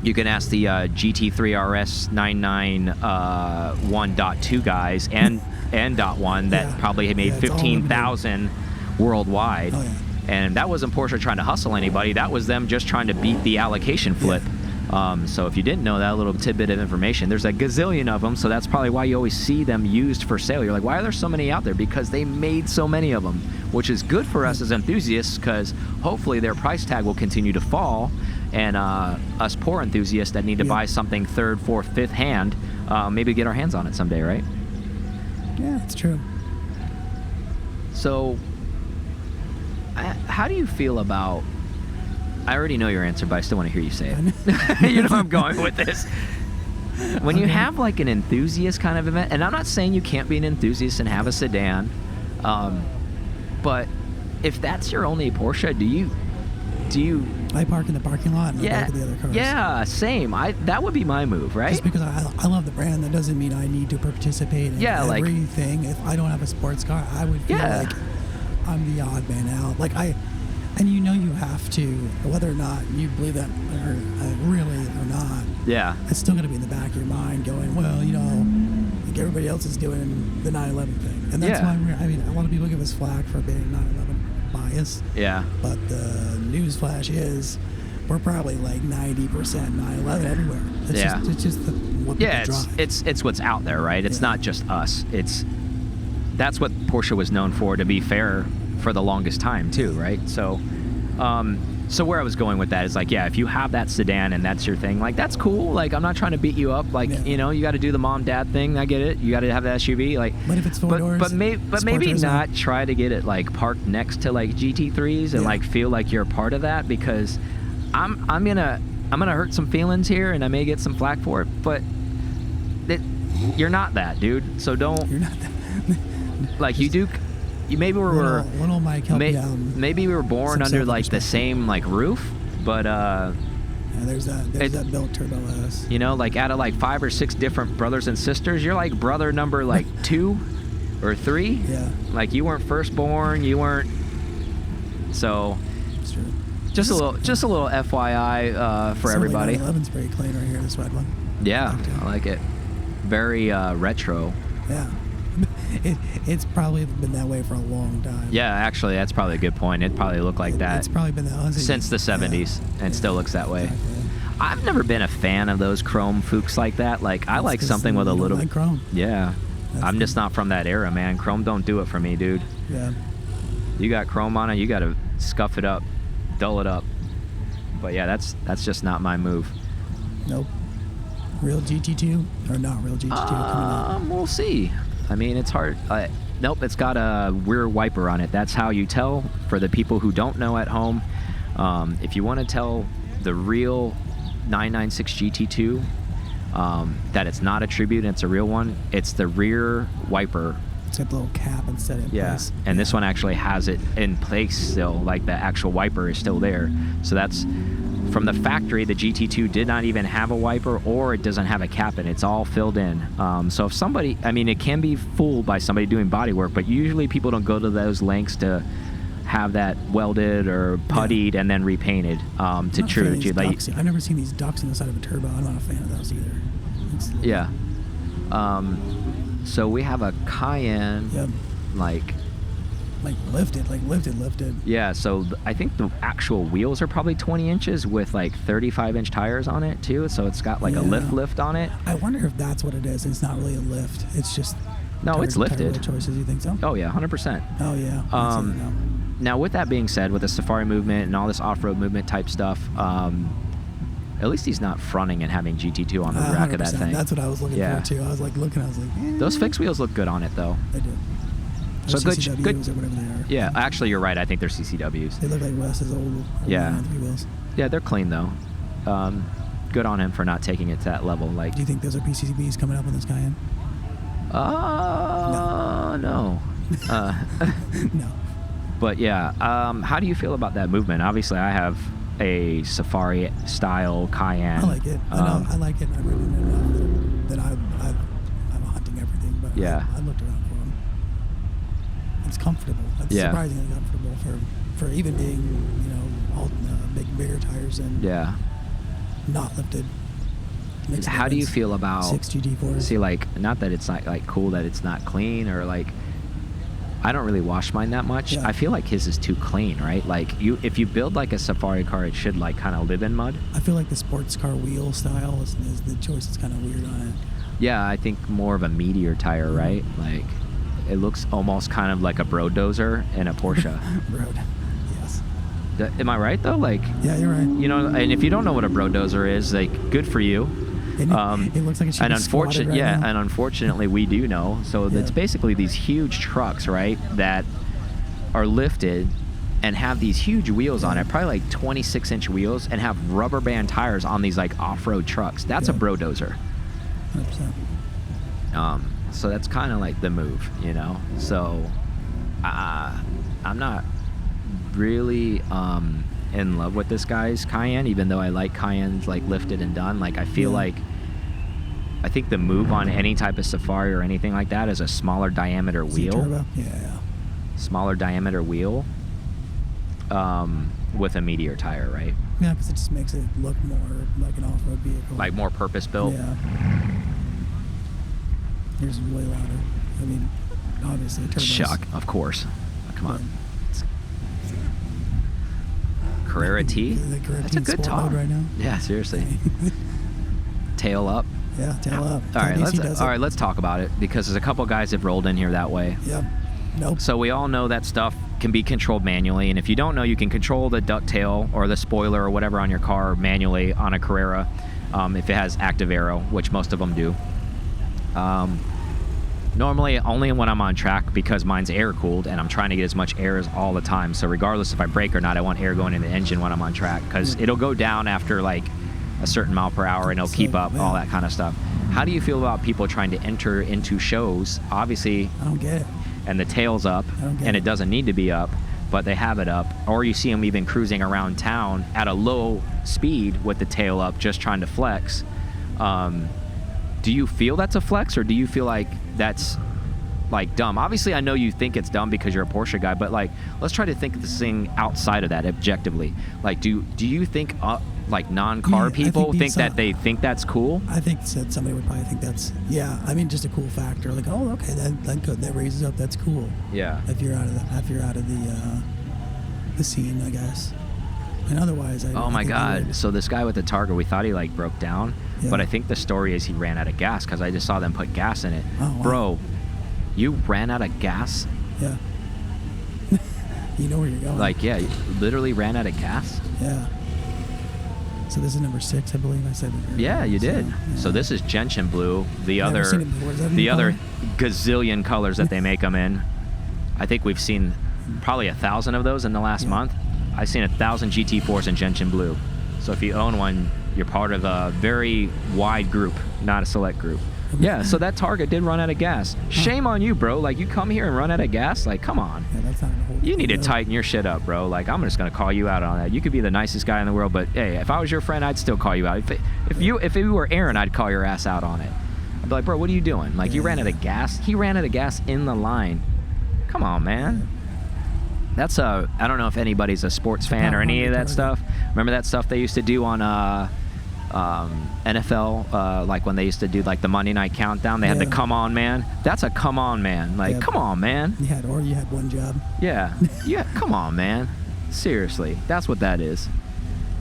You can ask the GT3 RS 991.2 guys and .1 that Yeah. probably made Yeah, it's all 15,000 worldwide. Oh, yeah. And that wasn't Porsche trying to hustle anybody. That was them just trying to beat the allocation flip. So if you didn't know that little tidbit of information, there's a gazillion of them, so that's probably why you always see them used for sale. You're like, why are there so many out there? Because they made so many of them, which is good for us as enthusiasts, because hopefully their price tag will continue to fall, and us poor enthusiasts that need to buy something third, fourth, fifth hand, maybe get our hands on it someday, right? Yeah, it's true. So, how do you feel about... I already know your answer, but I still want to hear you say it. You know where I'm going with this. When you have like an enthusiast kind of event, and I'm not saying you can't be an enthusiast and have a sedan, but if that's your only Porsche, do you? I park in the parking lot and I look at the other cars. Yeah, same. That would be my move, right? Just because I love the brand, that doesn't mean I need to participate in everything. If I don't have a sports car, I would feel like I'm the odd man out. Like and you know you have to, whether or not you believe that or really or not. Yeah. It's still going to be in the back of your mind going, well, you know, like everybody else is doing the 911 thing. And that's why a lot of people give us flack for being 911 biased. Yeah. But the news flash is we're probably like 90% 911 everywhere. It's just what people drive. It's what's out there, right? It's not just us. That's what Porsche was known for, to be fair, for the longest time too, right? So where I was going with that is like, if you have that sedan and that's your thing, like that's cool. Like I'm not trying to beat you up. Like you know, you got to do the mom dad thing. I get it. You got to have the SUV. Like, but if it's four doors, but maybe not try to get it like parked next to like GT3s and like feel like you're a part of that, because I'm gonna hurt some feelings here and I may get some flack for it, but you're not that, dude. So don't. You're not that. Like you do. Maybe we were little Mike help you out. Maybe we were born under like the same like roof, but there's that built turbo S. You know, like out of like 5 or 6 different brothers and sisters, you're like brother number like 2 or 3. Yeah. Like you weren't firstborn, you weren't. So. It's true. Just a little FYI for everybody. 11's pretty clean right here, this red one. Yeah, I like it. Very retro. Yeah. It's probably been that way for a long time. Yeah, actually, that's probably a good point. It probably looked like that. It's probably been that since the 70s, and still looks that way. Exactly. I've never been a fan of those chrome Fuchs like that. Like I like something with a little. Like chrome. Yeah, I'm just not from that era, man. Chrome don't do it for me, dude. Yeah. You got chrome on it, you got to scuff it up, dull it up. But yeah, that's just not my move. Nope. Real GT2 or not real GT2 coming out? We'll see. I mean, it's hard. Nope, it's got a rear wiper on it. That's how you tell, for the people who don't know at home. If you want to tell the real 996 GT2, that it's not a tribute and it's a real one. It's the rear wiper. It's got the little cap instead of place. And this one actually has it in place still, like the actual wiper is still there. So that's from the factory. The GT2 did not even have a wiper, or it doesn't have a cap in it. It's all filled in. So if somebody, I mean, it can be fooled by somebody doing body work, but usually people don't go to those lengths to have that welded or puttied and then repainted to true. I've never seen these ducks in the side of a turbo. I'm not a fan of those either. Yeah. So we have a Cayenne, like lifted. Yeah, so I think the actual wheels are probably 20 inches with like 35-inch tires on it too. So it's got like a lift on it. I wonder if that's what it is. It's not really a lift. It's just it's lifted. Choices. You think so? Oh yeah, 100%. Oh yeah. Now with that being said, with the safari movement and all this off-road movement type stuff, at least he's not fronting and having GT2 on the rack of that thing. That's what I was looking for too. I was like looking. Those fixed wheels look good on it though. They do. So good. Or whatever they are. Yeah, actually, you're right. I think they're CCWs. They look like Wes's old wheels. Yeah, they're clean though. Good on him for not taking it to that level. Like, do you think those are PCBs coming up on this Cayenne? No. No. But yeah, how do you feel about that movement? Obviously, I have a safari style Cayenne. I like it. I like it. I've ridden it enough that I'm hunting everything, but I looked around for them. It's comfortable. It's surprisingly comfortable for even being, bigger tires and not lifted. How do you feel about 6 GT4s? See, like, not that it's not like cool that it's not clean, or like, I don't really wash mine that much. I feel like his is too clean, right? Like, if you build like a safari car, it should like kind of live in mud. I feel like the sports car wheel style is the choice is kind of weird on it. Yeah, I think more of a meteor tire, right? Like, it looks almost kind of like a Brodozer in a Porsche. Broad, yes. Am I right though? Like, yeah, you're right. You know, and if you don't know what a Brodozer is, like, good for you. It looks like it should be squatted right now. And unfortunately we do know. So it's basically these huge trucks, right, that are lifted and have these huge wheels on it, probably like 26-inch wheels, and have rubber band tires on these like off-road trucks. That's a Brodozer. 100%. So that's kind of like the move, you know. So I'm not really in love with this guy's Cayenne, even though I like Cayennes like lifted and done. Like, I feel like, I think the move on any type of safari or anything like that is a smaller diameter wheel. Turbo? Yeah. Smaller diameter wheel with a meteor tire, right? Yeah, because it just makes it look more like an off-road vehicle. Like more purpose-built. Yeah. Yours is way louder. I mean, obviously, turbos. Shock, of course. Come on. Carrera T? That's a good talk right now. Yeah, seriously. Tail up. Yeah, tail up. All right, let's talk about it, because there's a couple guys that rolled in here that way. Yep. Nope. So we all know that stuff can be controlled manually, and if you don't know, you can control the ducktail or the spoiler or whatever on your car manually on a Carrera, if it has active aero, which most of them do. Normally only when I'm on track, because mine's air cooled and I'm trying to get as much air as all the time. So regardless if I brake or not, I want air going in the engine when I'm on track, because it'll go down after like a certain mile per hour and it'll keep up, all that kind of stuff. How do you feel about people trying to enter into shows? Obviously, I don't get it. And the tail's up, and it doesn't need to be up, but they have it up. Or you see them even cruising around town at a low speed with the tail up, just trying to flex. Do you feel that's a flex, or do you feel like that's like dumb? Obviously, I know you think it's dumb because you're a Porsche guy, but like, let's try to think of this thing outside of that objectively. Like, do you think like non-car people think that they think that's cool? I think that somebody would probably think that's I mean, just a cool factor. Like, oh, okay, that raises up. That's cool. Yeah. If you're out of the scene, I guess. And otherwise, oh my God! So this guy with the Targa, we thought he like broke down, but I think the story is he ran out of gas, because I just saw them put gas in it. Oh, wow. Bro, you ran out of gas? Yeah. You know where you're going. Like, yeah, you literally ran out of gas? Yeah. So this is number 6, I believe I said. Yeah, you did. So this is gentian blue, the other gazillion colors that they make them in. I think we've seen probably 1,000 of those in the last month. I've seen 1,000 GT4s in gentian blue. So if you own one, You're part of a very wide group, not a select group. Yeah, so that Target did run out of gas. Shame on you, bro. Like, you come here and run out of gas? Like, come on. Yeah, that's not gonna hold You need to tighten your shit up, bro. Like, I'm just going to call you out on that. You could be the nicest guy in the world, but, hey, if I was your friend, I'd still call you out. If you were Aaron, I'd call your ass out on it. I'd be like, bro, what are you doing? Like, you ran out of gas? He ran out of gas in the line. Come on, man. That's I don't know if anybody's a sports fan or any of that stuff. Remember that stuff they used to do on NFL, like when they used to do like the Monday Night Countdown, they had the come on man. That's a come on man. Like, come on, man. You had one job. Yeah. Come on, man. Seriously, that's what that is.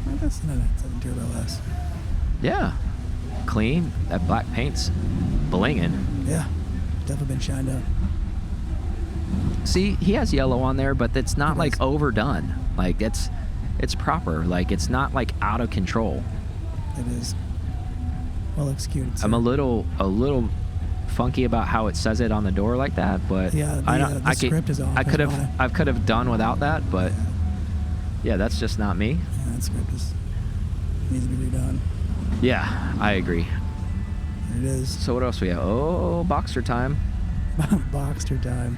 Well, that's not a 7 Turbo S. Yeah. Clean. That black paint's blinging. Yeah. Definitely been shined up. See, he has yellow on there, but it's not like overdone. Like, it's proper. Like, it's not like out of control. It is well executed. I'm a little funky about how it says it on the door like that, but yeah, the script is off. I could have done without that, but yeah, that's just not me. Yeah, that script needs to be redone. Yeah, I agree. It is. So what else we have? Oh, Boxster time. Boxster time.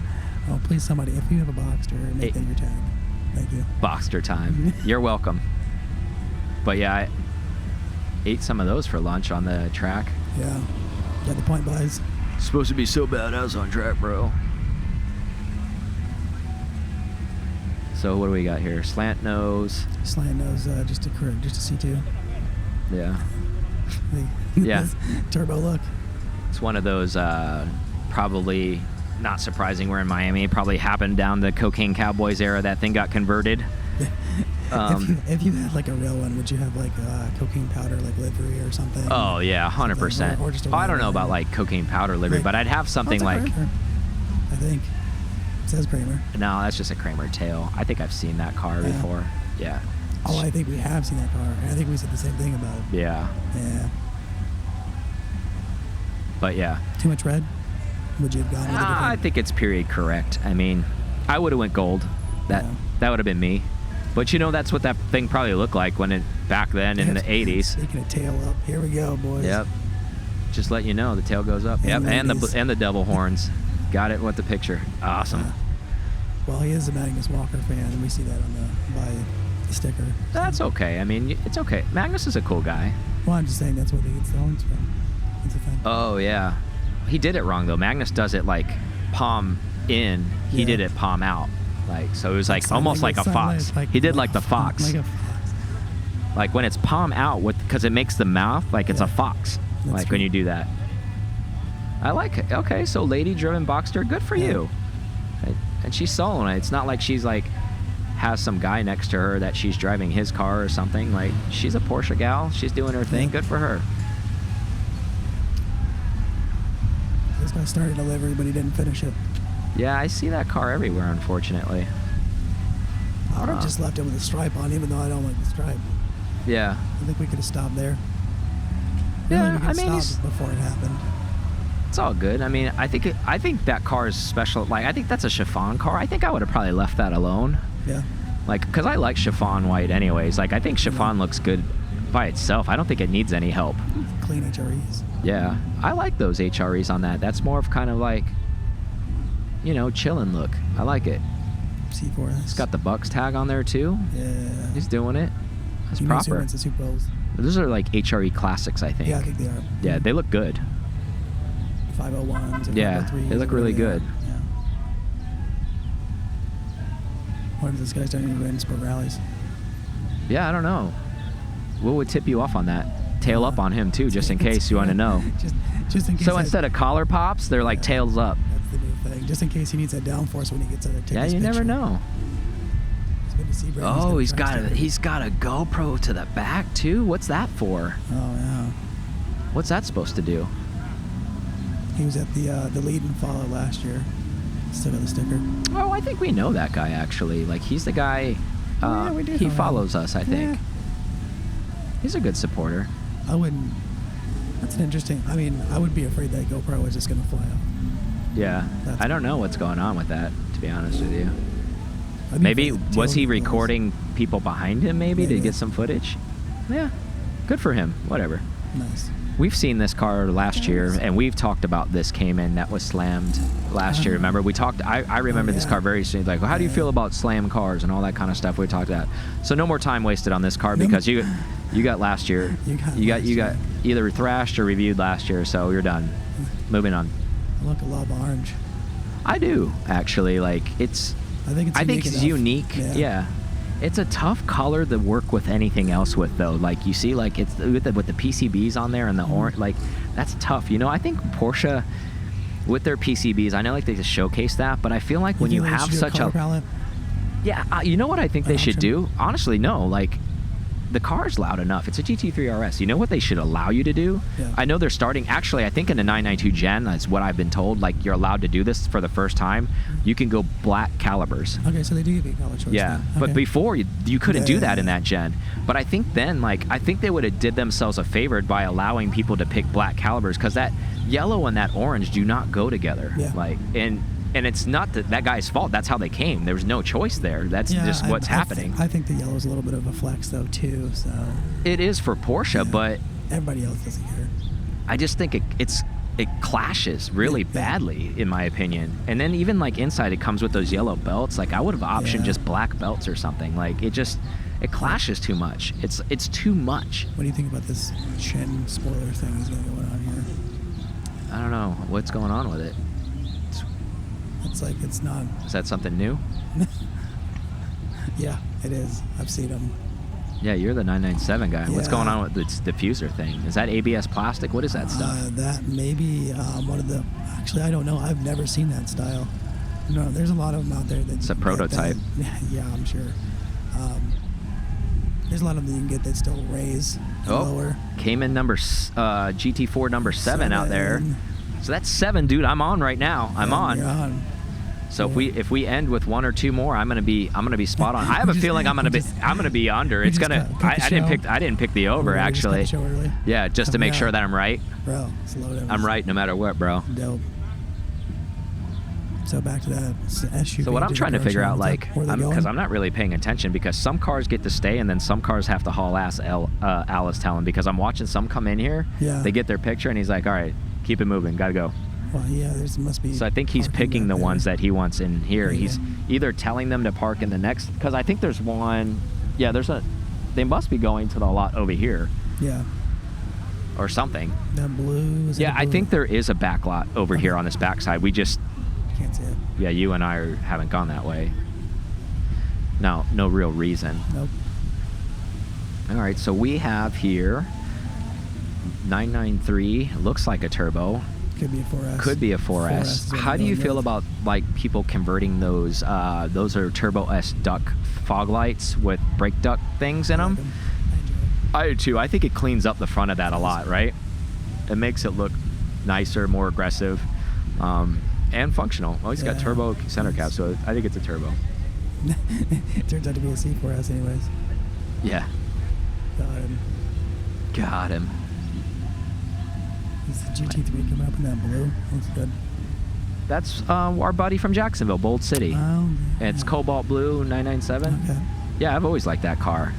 Oh, please, somebody, if you have a Boxster, make that your tag. Thank you. Boxster time. You're welcome. But yeah, I ate some of those for lunch on the track. Yeah. Got the point buys. It's supposed to be so badass on track, bro. So what do we got here? Slant nose. Slant nose, just a C2. Yeah. Yeah. Turbo look. It's one of those, probably not surprising. We're in Miami. It probably happened down the Cocaine Cowboys era. That thing got converted. If you had like a real one, would you have like cocaine powder, like livery or something? Oh yeah, 100%. Or just I don't know about like cocaine powder livery, but I'd have something like. Kramer. I think it says Kramer. No, that's just a Kramer tail. I think I've seen that car before. Yeah. Oh, I think we have seen that car. I think we said the same thing about it. Yeah. Yeah. But yeah. Too much red? Would you have gone with I think it's period correct. I mean, I would have went gold. That would have been me. But you know, that's what that thing probably looked like when back then in the 80s. Speaking of tail up, here we go, boys. Yep. Just let you know, the tail goes up. Yep, and the devil horns. Got it with the picture. Awesome. Well, he is a Magnus Walker fan, and we see that on the sticker. That's okay. I mean, it's okay. Magnus is a cool guy. Well, I'm just saying that's where he gets the horns from. That's a thing. Oh yeah, he did it wrong though. Magnus does it like palm in. He did it palm out. Like, so it was like almost like a fox. He did like the fox. Like a fox. Like when it's palm out because it makes the mouth like it's a fox. That's like true. when you do that. I like it. Okay, so lady-driven Boxster, good for you. And she's soloing it. It's not like she's like has some guy next to her that she's driving his car or something. Like, she's a Porsche gal. She's doing her thing. Good for her. This guy started delivery, but he didn't finish it. Yeah, I see that car everywhere, unfortunately. I would have just left it with a stripe on, even though I don't like the stripe. Yeah. I think we could have stopped there. Yeah, I mean, before it happened. It's all good. I mean, I think that car is special. Like, I think that's a chiffon car. I think I would have probably left that alone. Yeah. Like, because I like chiffon white anyways. Like, I think chiffon looks good by itself. I don't think it needs any help. Clean HREs. Yeah. I like those HREs on that. That's more of kind of like, you know, chillin' look. I like it. C4S. It's got the Bucks tag on there too. Yeah. He's doing it. That's you proper. The Super Bowls. Those are like HRE classics, I think. Yeah, I think they are. Yeah, they look good. 501s. Yeah, they look really good. Yeah. What if this guy's done any wins for rallies? Yeah, I don't know. What would tip you off on that? Tail up on him too, just in case you want to know. Just in case. So instead of collar pops, they're like tails up. That's the new thing. Just in case he needs that downforce when he gets out of Yeah, you never know. Oh, he's got a GoPro to the back too. What's that for? Oh yeah. What's that supposed to do? He was at the lead and follow last year. Still got the sticker. Oh, I think we know that guy actually. Like, he's the guy. Yeah, we do. He follows us, I think. Yeah. He's a good supporter. I wouldn't. That's an interesting. I mean, I would be afraid that GoPro was just gonna fly off. Yeah, I don't know what's going on with that, to be honest with you. I mean, Maybe was he recording people behind him? Maybe to get some footage. Yeah. Good for him. Whatever. Nice. We've seen this car last year, and we've talked about this Cayman that was slammed last year. Remember, we talked. I remember this car very soon. Like, well, how do you feel about slam cars and all that kind of stuff? We talked about. So no more time wasted on this car because you got last year. You got either thrashed or reviewed last year, so you're done. Moving on. I love orange. I do actually. Like I think it's unique. Yeah. It's a tough color to work with anything else with, though. Like, you see, like, it's with the PCBs on there and the orange, like, that's tough. You know, I think Porsche, with their PCBs, I know, like, they just showcase that, but I feel like when you have such a... palette? Yeah, you know what I think they should do? Honestly, no. Like, the car's loud enough. It's a GT3 RS. You know what they should allow you to do? Yeah. I know they're starting... Actually, I think in the 992 Gen, that's what I've been told. Like, you're allowed to do this for the first time. You can go black calibers. Okay, so they do give you color choice. Yeah, then. but Okay. before, you couldn't do that in that Gen. But I think then, like, I think they would have did themselves a favor by allowing people to pick black calibers, because that yellow and that orange do not go together. Yeah. Like, and it's not that guy's fault. That's how they came. There was no choice there. That's just what's happening. I think the yellow is a little bit of a flex, though, too. So It is for Porsche, but everybody else doesn't care. I just think it clashes really badly, in my opinion. And then even, like, inside, it comes with those yellow belts. Like, I would have optioned just black belts or something. Like, it clashes too much. It's too much. What do you think about this chin spoiler thing that's going on here? I don't know what's going on with it. It's like it's not. Is that something new? Yeah, it is. I've seen them. Yeah, you're the 997 guy. What's Yeah. going on with this diffuser thing? Is that ABS plastic? What is that stuff? That may be one of the. Actually, I don't know. I've never seen that style. No, there's a lot of them out there. It's a prototype. Yeah, I'm sure. There's a lot of them you can get that still raise lower. Cayman GT4 number 7 out there. So that's 7, dude. I'm on right now. I'm on. You're on. So if we end with 1 or 2 more, I'm gonna be spot on. I have a feeling I'm gonna be under. It's gonna. I didn't pick the over actually. Yeah, just to make sure that I'm right. Bro, slow down. I'm right no matter what, bro. Dope. So back to that SUV. So what I'm trying to figure out, like, because because I'm not really paying attention, because some cars get to stay and then some cars have to haul ass. Alice telling, because I'm watching some come in here. Yeah. They get their picture and he's like, all right, keep it moving, gotta go. Well, yeah, must be. So I think he's picking the ones that he wants in here. Yeah. He's either telling them to park in the next, because I think there's one. Yeah, they must be going to the lot over here. Yeah. Or something. That blue. I think there is a back lot over here on this backside. We just. Can't see it. Yeah, you and I haven't gone that way. No real reason. Nope. All right, so we have here 993. Looks like a turbo. Could be a 4S. Could be a 4S. How do you feel about, like, people converting those? Those are Turbo S duck fog lights with brake duct things in them. I do too. I think it cleans up the front of that a lot, right? It makes it look nicer, more aggressive, and functional. Well, he's got turbo center cap, so I think it's a turbo. It turns out to be a C4S anyways. Yeah. Got him. Is the GT3 coming up in that blue? Looks good. That's our buddy from Jacksonville, Bold City. Oh, yeah. It's cobalt blue 997. Okay. Yeah, I've always liked that car.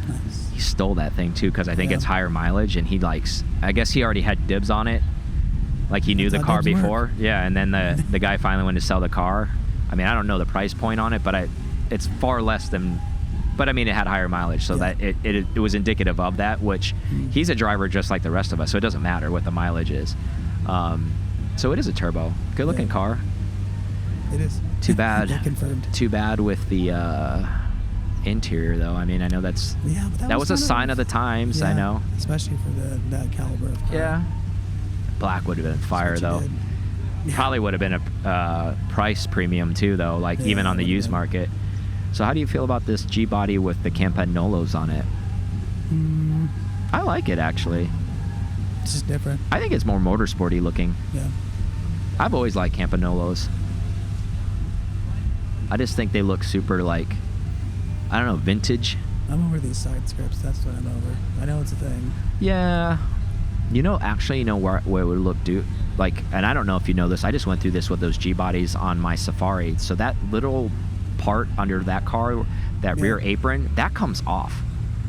Nice. He stole that thing too, because I think it's higher mileage, and I guess he already had dibs on it. Like, he knew the car before. Yeah, and then the guy finally went to sell the car. I mean, I don't know the price point on it, but it's far less than. But I mean, it had higher mileage, so that it was indicative of that. Which he's a driver just like the rest of us, so it doesn't matter what the mileage is. So it is a turbo. Good looking car. It is. Too bad. Confirmed. Too bad with the interior, though. I mean, I know that was a sign of the times. Yeah, I know. Especially for that caliber of car. Yeah. Black would have been fire, though. Probably would have been a price premium too, though. Like, even on the used market. So how do you feel about this G body with the Campanolos on it? I like it, actually. It's just different. I think it's more motorsporty looking. Yeah. I've always liked Campanolos. I just think they look super, like, I don't know, vintage. I'm over these side scripts. That's what I'm over. I know it's a thing. Yeah. Where it would look, like, and I don't know if you know this, I just went through this with those G bodies on my Safari. So that little part under that car, that rear apron, that comes off.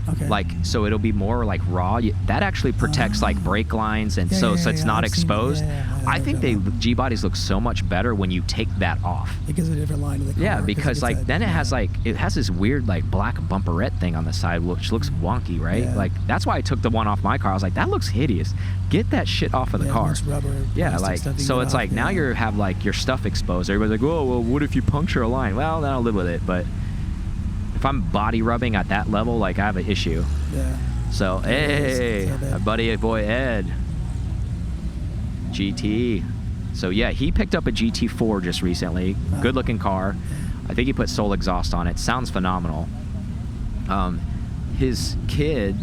Okay. Like, so it'll be more like raw. That actually protects like brake lines, and so it's not exposed. I think G bodies look so much better when you take that off. It gives a different line to the car. Yeah, because like then it has this weird like black bumperette thing on the side, which looks wonky, right? Yeah. Like that's why I took the one off my car. I was like, that looks hideous. Get that shit off of the car. Rubber, yeah, like so it's like now you have like your stuff exposed. Everybody's like, oh well, what if you puncture a line? Well, then I'll live with it. But if I'm body rubbing at that level, like I have an issue. Yeah. So hey, my buddy boy Ed, GT. So yeah, he picked up a GT4 just recently. Good looking car. I think he put Soul exhaust on it. Sounds phenomenal. His kid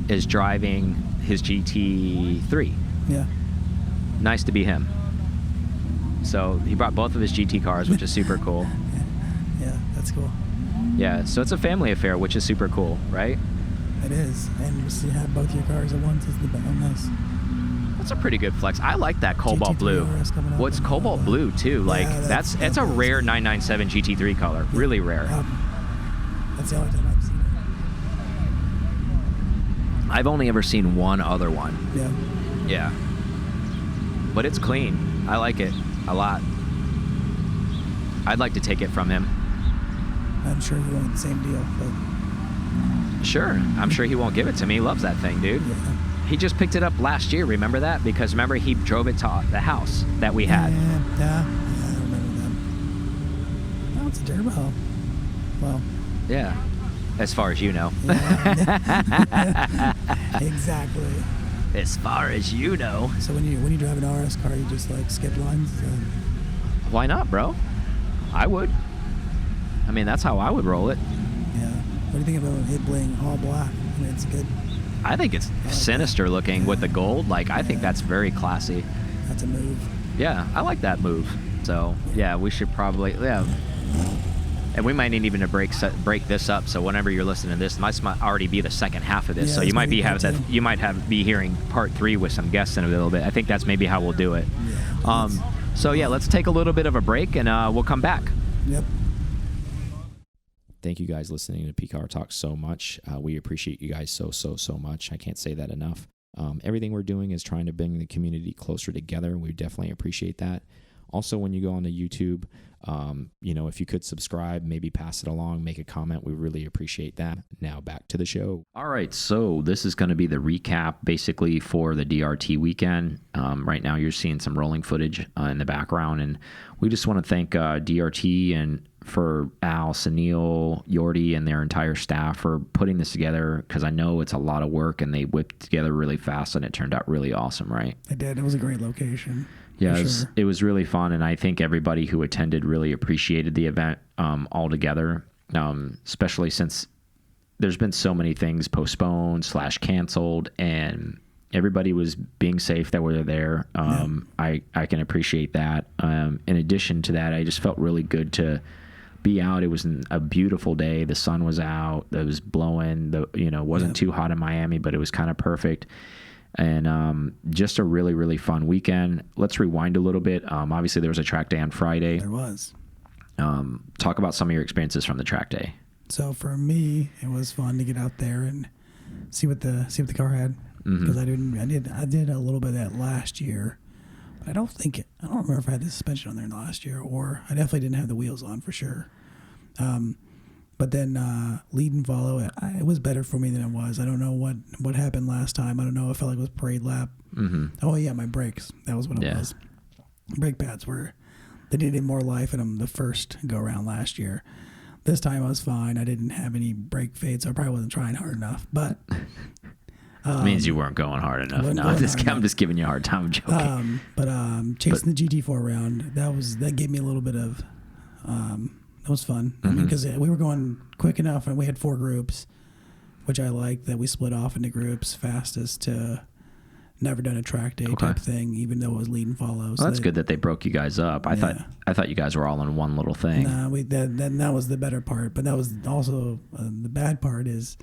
is driving his GT3. Yeah. Nice to be him. So he brought both of his GT cars, which is super cool. Yeah, that's cool. Yeah, so it's a family affair, which is super cool, right? It is, and just to have both your cars at once is nice. That's a pretty good flex. I like that cobalt GT3 blue. Well, it's cobalt blue too. Like yeah, it's a rare 997 GT3 color. Yeah. Really rare. That's the only time I've seen it. I've only ever seen one other one. Yeah. Yeah. But it's clean. I like it a lot. I'd like to take it from him. I'm sure he won't the same deal, but sure. I'm sure he won't give it to me. He loves that thing, dude. Yeah. He just picked it up last year. Remember that? Because remember he drove it to the house that we had. Yeah, I remember that. Oh, it's a turbo. Well. Yeah. As far as you know. Yeah. Exactly. As far as you know. So when you drive an RS car, you just like skip lines? Why not, bro? I would. I mean, that's how I would roll it. Yeah. What do you think about it bling all black? I mean, it's good. I think it's sinister looking with the gold. Like, I think that's very classy. That's a move. Yeah, I like that move. So, yeah, we should probably, and we might need even to break this up. So whenever you're listening to this might already be the second half of this. Yeah, so you might be hearing part 3 with some guests in a little bit. I think that's maybe how we'll do it. Yeah, so yeah, let's take a little bit of a break and we'll come back. Yep. Thank you guys listening to PCar Talk so much. We appreciate you guys so much. I can't say that enough. Everything we're doing is trying to bring the community closer together. We definitely appreciate that. Also, when you go onto YouTube, if you could subscribe, maybe pass it along, make a comment, we really appreciate that. Now back to the show. All right, so this is going to be the recap basically for the DRT weekend. Right now you're seeing some rolling footage in the background, and we just want to thank DRT and for Al, Sunil, Yordi, and their entire staff for putting this together, because I know it's a lot of work, and they whipped together really fast, and it turned out really awesome, right? It did. It was a great location. Yeah, it was really fun, and I think everybody who attended really appreciated the event altogether, especially since there's been so many things postponed / canceled, and everybody was being safe that were there. I can appreciate that. In addition to that, I just felt really good to be out. It was a beautiful day. The sun was out. It was blowing. Wasn't too hot in Miami, but it was kind of perfect. And just a really, really fun weekend. Let's rewind a little bit. Obviously, there was a track day on Friday. There was. Talk about some of your experiences from the track day. So for me, it was fun to get out there and see what the car had, because I did a little bit of that last year, but I don't remember if I had the suspension on there last year, or I definitely didn't have the wheels on for sure. But then lead and follow, it was better for me than it was. I don't know what happened last time. I don't know. I felt like it was parade lap. Oh yeah, my brakes. That was what it was. Brake pads they needed more life in them the first go around last year. This time I was fine. I didn't have any brake fades, so I probably wasn't trying hard enough. But it means you weren't going hard enough. No, I'm just giving you a hard time. I'm joking. But chasing the GT4 around, that gave me a little bit of that was fun. I mean, because we were going quick enough, and we had 4 groups, which I liked, that we split off into groups fastest to never done a track day type thing, even though it was lead and follow. So that's good that they broke you guys up. I thought you guys were all in one little thing. Nah, that was the better part, but that was also the bad part is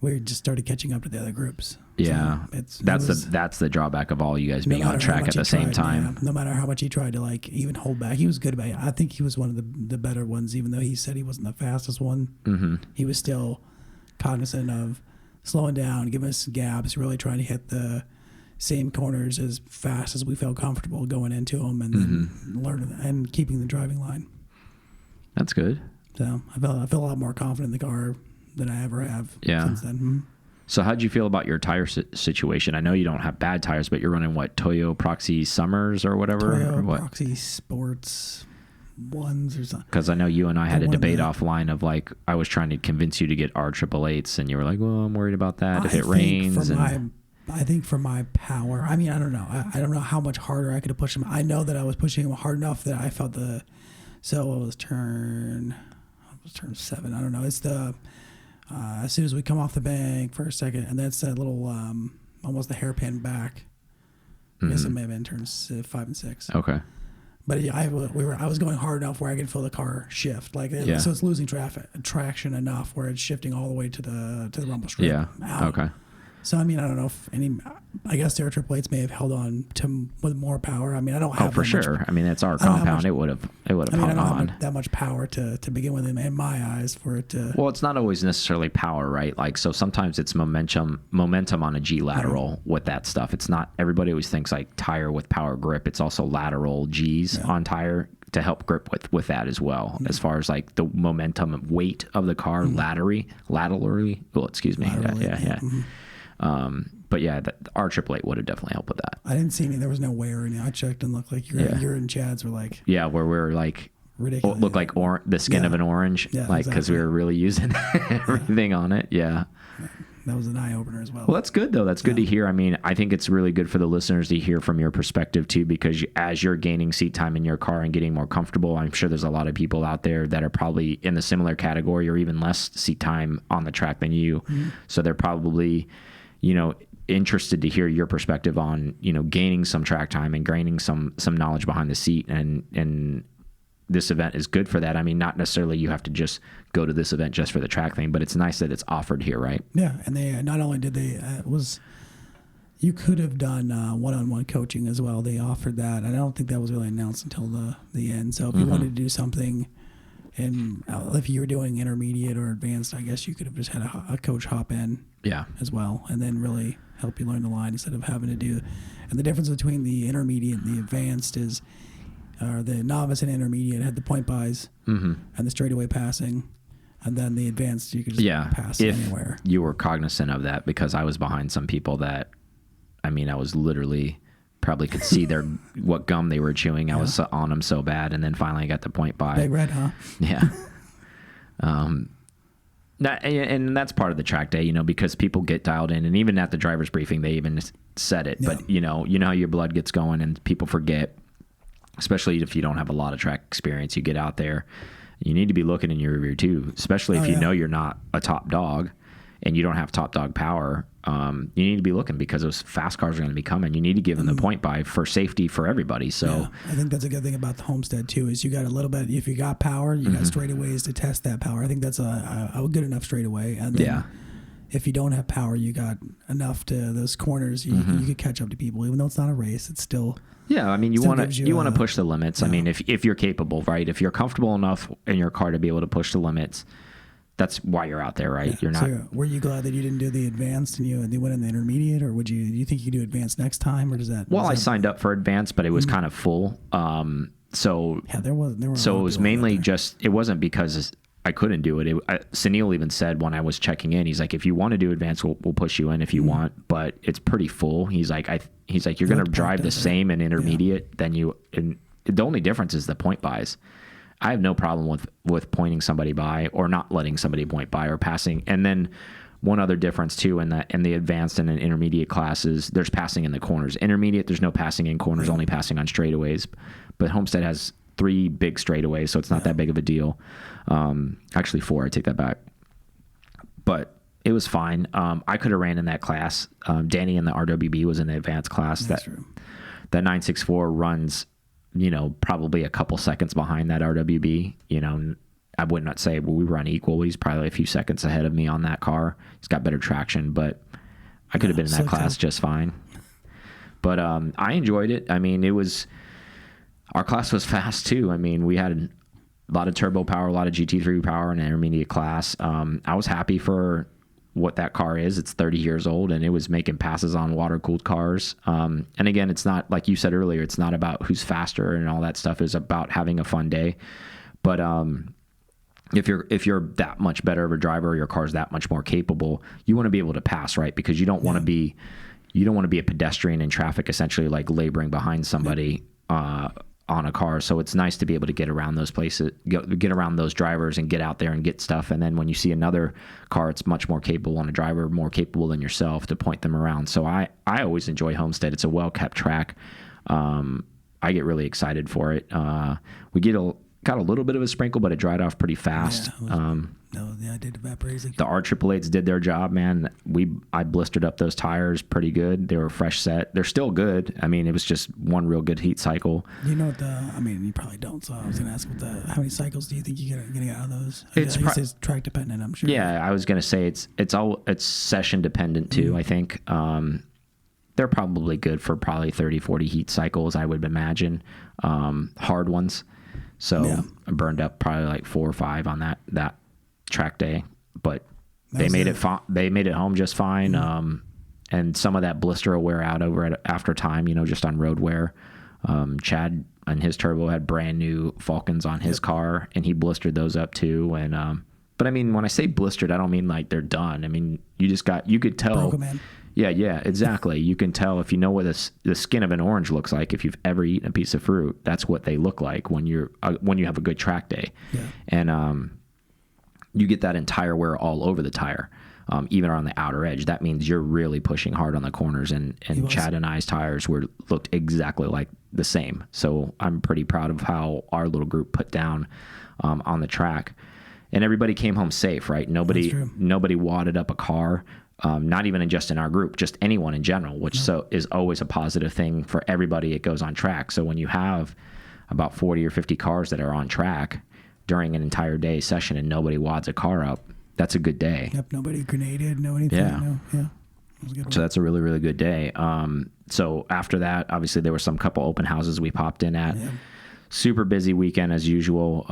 we just started catching up to the other groups. Yeah, so that's the drawback of all you guys being on track at the same time. Yeah, no matter how much he tried to even hold back, he was good about it. I think he was one of the better ones, even though he said he wasn't the fastest one. He was still cognizant of slowing down, giving us gaps, really trying to hit the same corners as fast as we felt comfortable going into them, and then learning and keeping the driving line. That's good. So I feel a lot more confident in the car than I ever have since then. So how'd you feel about your tire situation? I know you don't have bad tires, but you're running what, Toyo Proxy Summers or whatever? Toyo or what? Proxy Sports ones or something. Because I know you and I had a debate offline of like, I was trying to convince you to get R888s, and you were like, well, I'm worried about that if it rains. I think for my power, I mean, I don't know. I don't know how much harder I could have pushed him. I know that I was pushing him hard enough that I felt so it was turn 7. I don't know. It's the, as soon as we come off the bank for a second, and that's that little, almost the hairpin back. I guess it may have been turns 5 and 6. Okay. But yeah, I was going hard enough where I could feel the car shift, like so it's losing traction enough where it's shifting all the way to the rumble strip. Yeah. Out. Okay. So I mean, I don't know if I guess their AAAs may have held on with more power. I mean, I don't have. Oh, for sure. I mean, it's our compound. It would have held on. I don't have that much power to begin with in my eyes for it to. Well, it's not always necessarily power, right? Like, so sometimes it's momentum on a G lateral with that stuff. It's not, everybody always thinks like tire with power grip. It's also lateral G's on tire to help grip with that as well, as far as like the momentum weight of the car laterally. Well, excuse me. Laterally, Yeah. But yeah, the R888 would have definitely helped with that. I didn't see any. There was no wear in it. I checked and looked like your and Chad's were like. Yeah, where we were like ridiculous. Looked like the skin of an orange, like because we were really using everything on it. Yeah. That was an eye opener as well. Well, that's good though. That's good to hear. I mean, I think it's really good for the listeners to hear from your perspective too, because as you're gaining seat time in your car and getting more comfortable, I'm sure there's a lot of people out there that are probably in the similar category or even less seat time on the track than you. So they're probably, interested to hear your perspective on, gaining some track time and gaining some knowledge behind the seat, and this event is good for that. I mean, not necessarily you have to just go to this event just for the track thing, but it's nice that it's offered here, right? Yeah, and they not only did they you could have done one-on-one coaching as well. They offered that, and I don't think that was really announced until the end. So if you wanted to do something, and if you were doing intermediate or advanced, I guess you could have just had a coach hop in, as well, and then really help you learn the line instead of having to do. And the difference between the intermediate and the advanced is, the novice and intermediate had the point bys and the straightaway passing, and then the advanced you could just pass anywhere. You were cognizant of that, because I was behind some people that, I mean, I was literally probably could see what gum they were chewing. I was on them so bad, and then finally I got the point by. Big red, huh? Yeah. And that's part of the track day, because people get dialed in, and even at the driver's briefing, they even said it. But you know how your blood gets going, and people forget, especially if you don't have a lot of track experience. You get out there, you need to be looking in your rear too, especially if you know you're not a top dog and you don't have top dog power. You need to be looking, because those fast cars are going to be coming. You need to give them the point by for safety for everybody. So I think that's a good thing about the Homestead too, is you got a little bit, if you got power, you got straightaways to test that power. I think that's a good enough straightaway. And then if you don't have power, you got enough to those corners. You could catch up to people, even though it's not a race. It's still. Yeah, I mean, you want to push the limits. I mean, if you're capable, right? If you're comfortable enough in your car to be able to push the limits, that's why you're out there, right? You're not. So were you glad that you didn't do the advanced and they went in the intermediate, or do you think you could do advanced next time, or does that? Well, I signed up for advanced, but it was kind of full. So there were. So it was mainly just, it wasn't because I couldn't do it. Sunil even said when I was checking in, he's like, if you want to do advanced, we'll push you in if you want, but it's pretty full. He's like, you're going to drive the same in intermediate than you. And the only difference is the point buys. I have no problem with pointing somebody by, or not letting somebody point by, or passing. And then one other difference too, in the advanced and intermediate classes, there's passing in the corners. Intermediate, there's no passing in corners, only passing on straightaways. But Homestead has 3 big straightaways, so it's not that big of a deal. Actually 4, I take that back. But it was fine. I could have ran in that class. Danny in the RWB was in the advanced class. That's true. That 964 runs, probably a couple seconds behind that RWB. I would not say, we run equal. He's probably a few seconds ahead of me on that car. He's got better traction, but I could have been in that class just fine. But I enjoyed it. I mean, our class was fast too. I mean, we had a lot of turbo power, a lot of GT3 power in the intermediate class. I was happy for what that car is. It's 30 years old, and it was making passes on water-cooled cars. And again, it's not, like you said earlier, it's not about who's faster and all that stuff. It's about having a fun day. But if you're that much better of a driver, or your car's that much more capable, you want to be able to pass, right? Because you don't want to be a pedestrian in traffic, essentially, like laboring behind somebody on a car. So it's nice to be able to get around those places, get around those drivers and get out there and get stuff. And then when you see another car, it's much more capable, and a driver more capable than yourself, to point them around. So I always enjoy Homestead. It's a well-kept track. I get really excited for it. We got a little bit of a sprinkle, but it dried off pretty fast. I did evaporate. The R888s did their job, man. I blistered up those tires pretty good. They were fresh set. They're still good. I mean, it was just one real good heat cycle. You know what you probably don't, so I was going to ask how many cycles do you think you're getting out of those? I guess it's track dependent, I'm sure. Yeah, I was going to say it's session dependent too, I think. They're probably good for probably 30, 40 heat cycles, I would imagine. Hard ones. So I burned up probably like 4 or 5 on that track day, but they made it home just fine. And some of that blister will wear out after time, just on road wear. Chad and his turbo had brand new Falcons on his car, and he blistered those up too. And but I mean, when I say blistered, I don't mean like they're done. I mean, you could tell. Broke 'em, man. Yeah, exactly. You can tell, if you know what the skin of an orange looks like. If you've ever eaten a piece of fruit, that's what they look like when you have a good track day. Yeah. And you get that entire wear all over the tire, even on the outer edge. That means you're really pushing hard on the corners. And Chad and I's tires looked exactly like the same. So I'm pretty proud of how our little group put down on the track. And everybody came home safe, right? Nobody wadded up a car. Not even just in our group, just anyone in general, which is always a positive thing for everybody. It goes on track. So when you have about 40 or 50 cars that are on track during an entire day session and nobody wads a car up, that's a good day. Yep, nobody grenaded, no anything. Yeah. So that's a really, really good day. So after that, obviously there were some couple open houses we popped in at. Yeah. Super busy weekend as usual.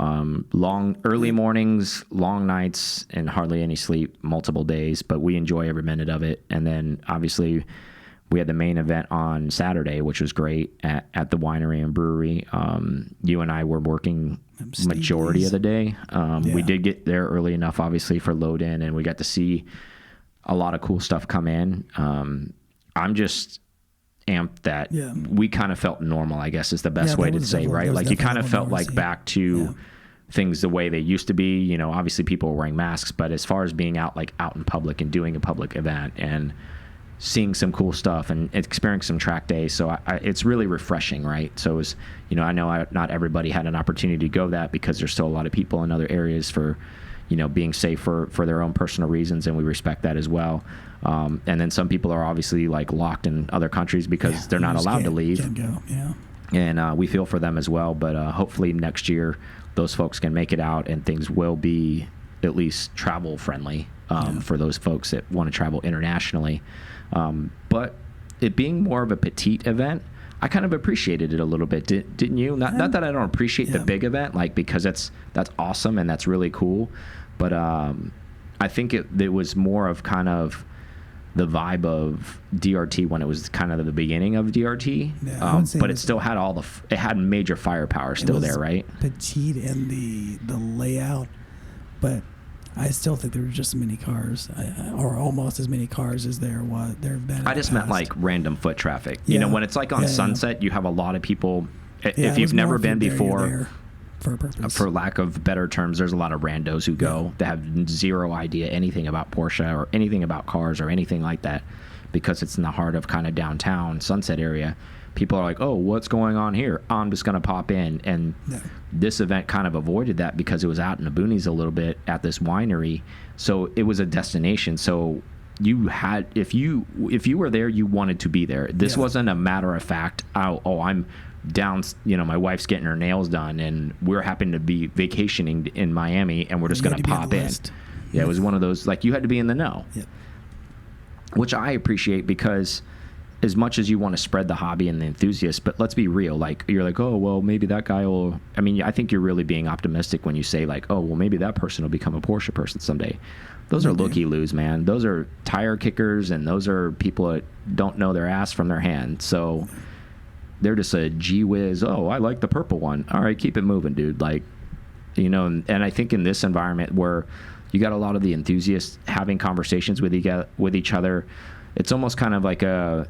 Early mornings, long nights, and hardly any sleep, multiple days, but we enjoy every minute of it. And then obviously we had the main event on Saturday, which was great at the winery and brewery. You and I were working majority of the day. We did get there early enough, obviously, for load in, and we got to see a lot of cool stuff come in. I'm just amped that we kind of felt normal, I guess is the best way to say, right? Like you kind of felt like back to things the way they used to be. Obviously people were wearing masks, but as far as being out in public and doing a public event and seeing some cool stuff and experiencing some track days. So it's really refreshing, right? So it was, I know not everybody had an opportunity to go that because there's still a lot of people in other areas for, being safe for their own personal reasons, and we respect that as well. And then some people are obviously like locked in other countries because they're not allowed to leave. Can't go. Yeah. And we feel for them as well. But hopefully next year those folks can make it out and things will be at least travel friendly for those folks that want to travel internationally. But it being more of a petite event, I kind of appreciated it a little bit, didn't you? Not that I don't appreciate the big event, like because that's awesome and that's really cool. But I think it was more of kind of the vibe of DRT when it was kind of the beginning of DRT. Yeah, but it still had it had major firepower still there, right? Petite in the layout, but I still think there were just as many cars, or almost as many cars as there have been. I just meant like random foot traffic. When it's like on Sunset, you have a lot of people. If you've never been before, for a purpose. For lack of better terms, there's a lot of randos who go that have zero idea anything about Porsche or anything about cars or anything like that, because it's in the heart of kind of downtown Sunset area. People are like, oh, what's going on here? I'm just going to pop in. And this event kind of avoided that because it was out in the boonies a little bit at this winery. So it was a destination. So you had, if you were there, you wanted to be there. This wasn't a matter of fact, I'm down, my wife's getting her nails done and we're happen to be vacationing in Miami and we're just going to pop in. Yeah, it was one of those, like, you had to be in the know. Yep. Which I appreciate, because as much as you want to spread the hobby and the enthusiasts, but let's be real, like, you're like, oh, well, maybe that guy will, I think you're really being optimistic when you say like, oh, well, maybe that person will become a Porsche person someday. Those are looky-loos, man. Those are tire kickers, and those are people that don't know their ass from their hand. So they're just a gee whiz. Oh, I like the purple one. All right, keep it moving, dude. Like, you know, and I think in this environment where you got a lot of the enthusiasts having conversations with each other, it's almost kind of like a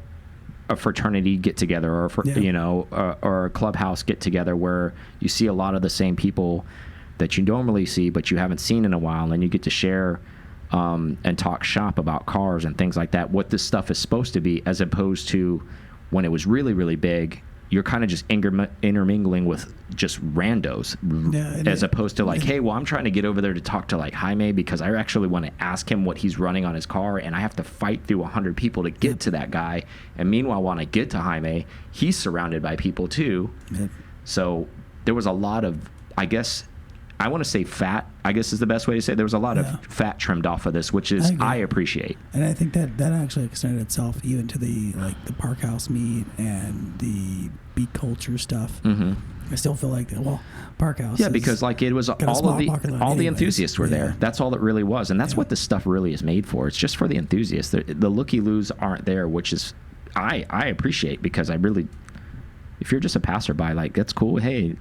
fraternity get together, or you know, or a clubhouse get together where you see a lot of the same people that you normally see but you haven't seen in a while, and you get to share and talk shop about cars and things like that, what this stuff is supposed to be, as opposed to when it was really, really big, you're kind of just intermingling with just randos, as opposed to like, hey, well, I'm trying to get over there to talk to like Jaime because I actually want to ask him what he's running on his car, and I have to fight through 100 people to get to that guy. And meanwhile, when I get to Jaime, he's surrounded by people too. So there was a lot of, I guess, I want to say fat, I guess is the best way to say it. There was a lot of fat trimmed off of this, which is I appreciate. And I think that actually extended itself even to the the park house meet and the beat culture stuff. I still feel like park house. Yeah, because like it was all the enthusiasts were there. That's all it really was, and that's what this stuff really is made for. It's just for the enthusiasts. The looky-loos aren't there, which is I appreciate, because I really, if you're just a passerby, like, that's cool. Hey,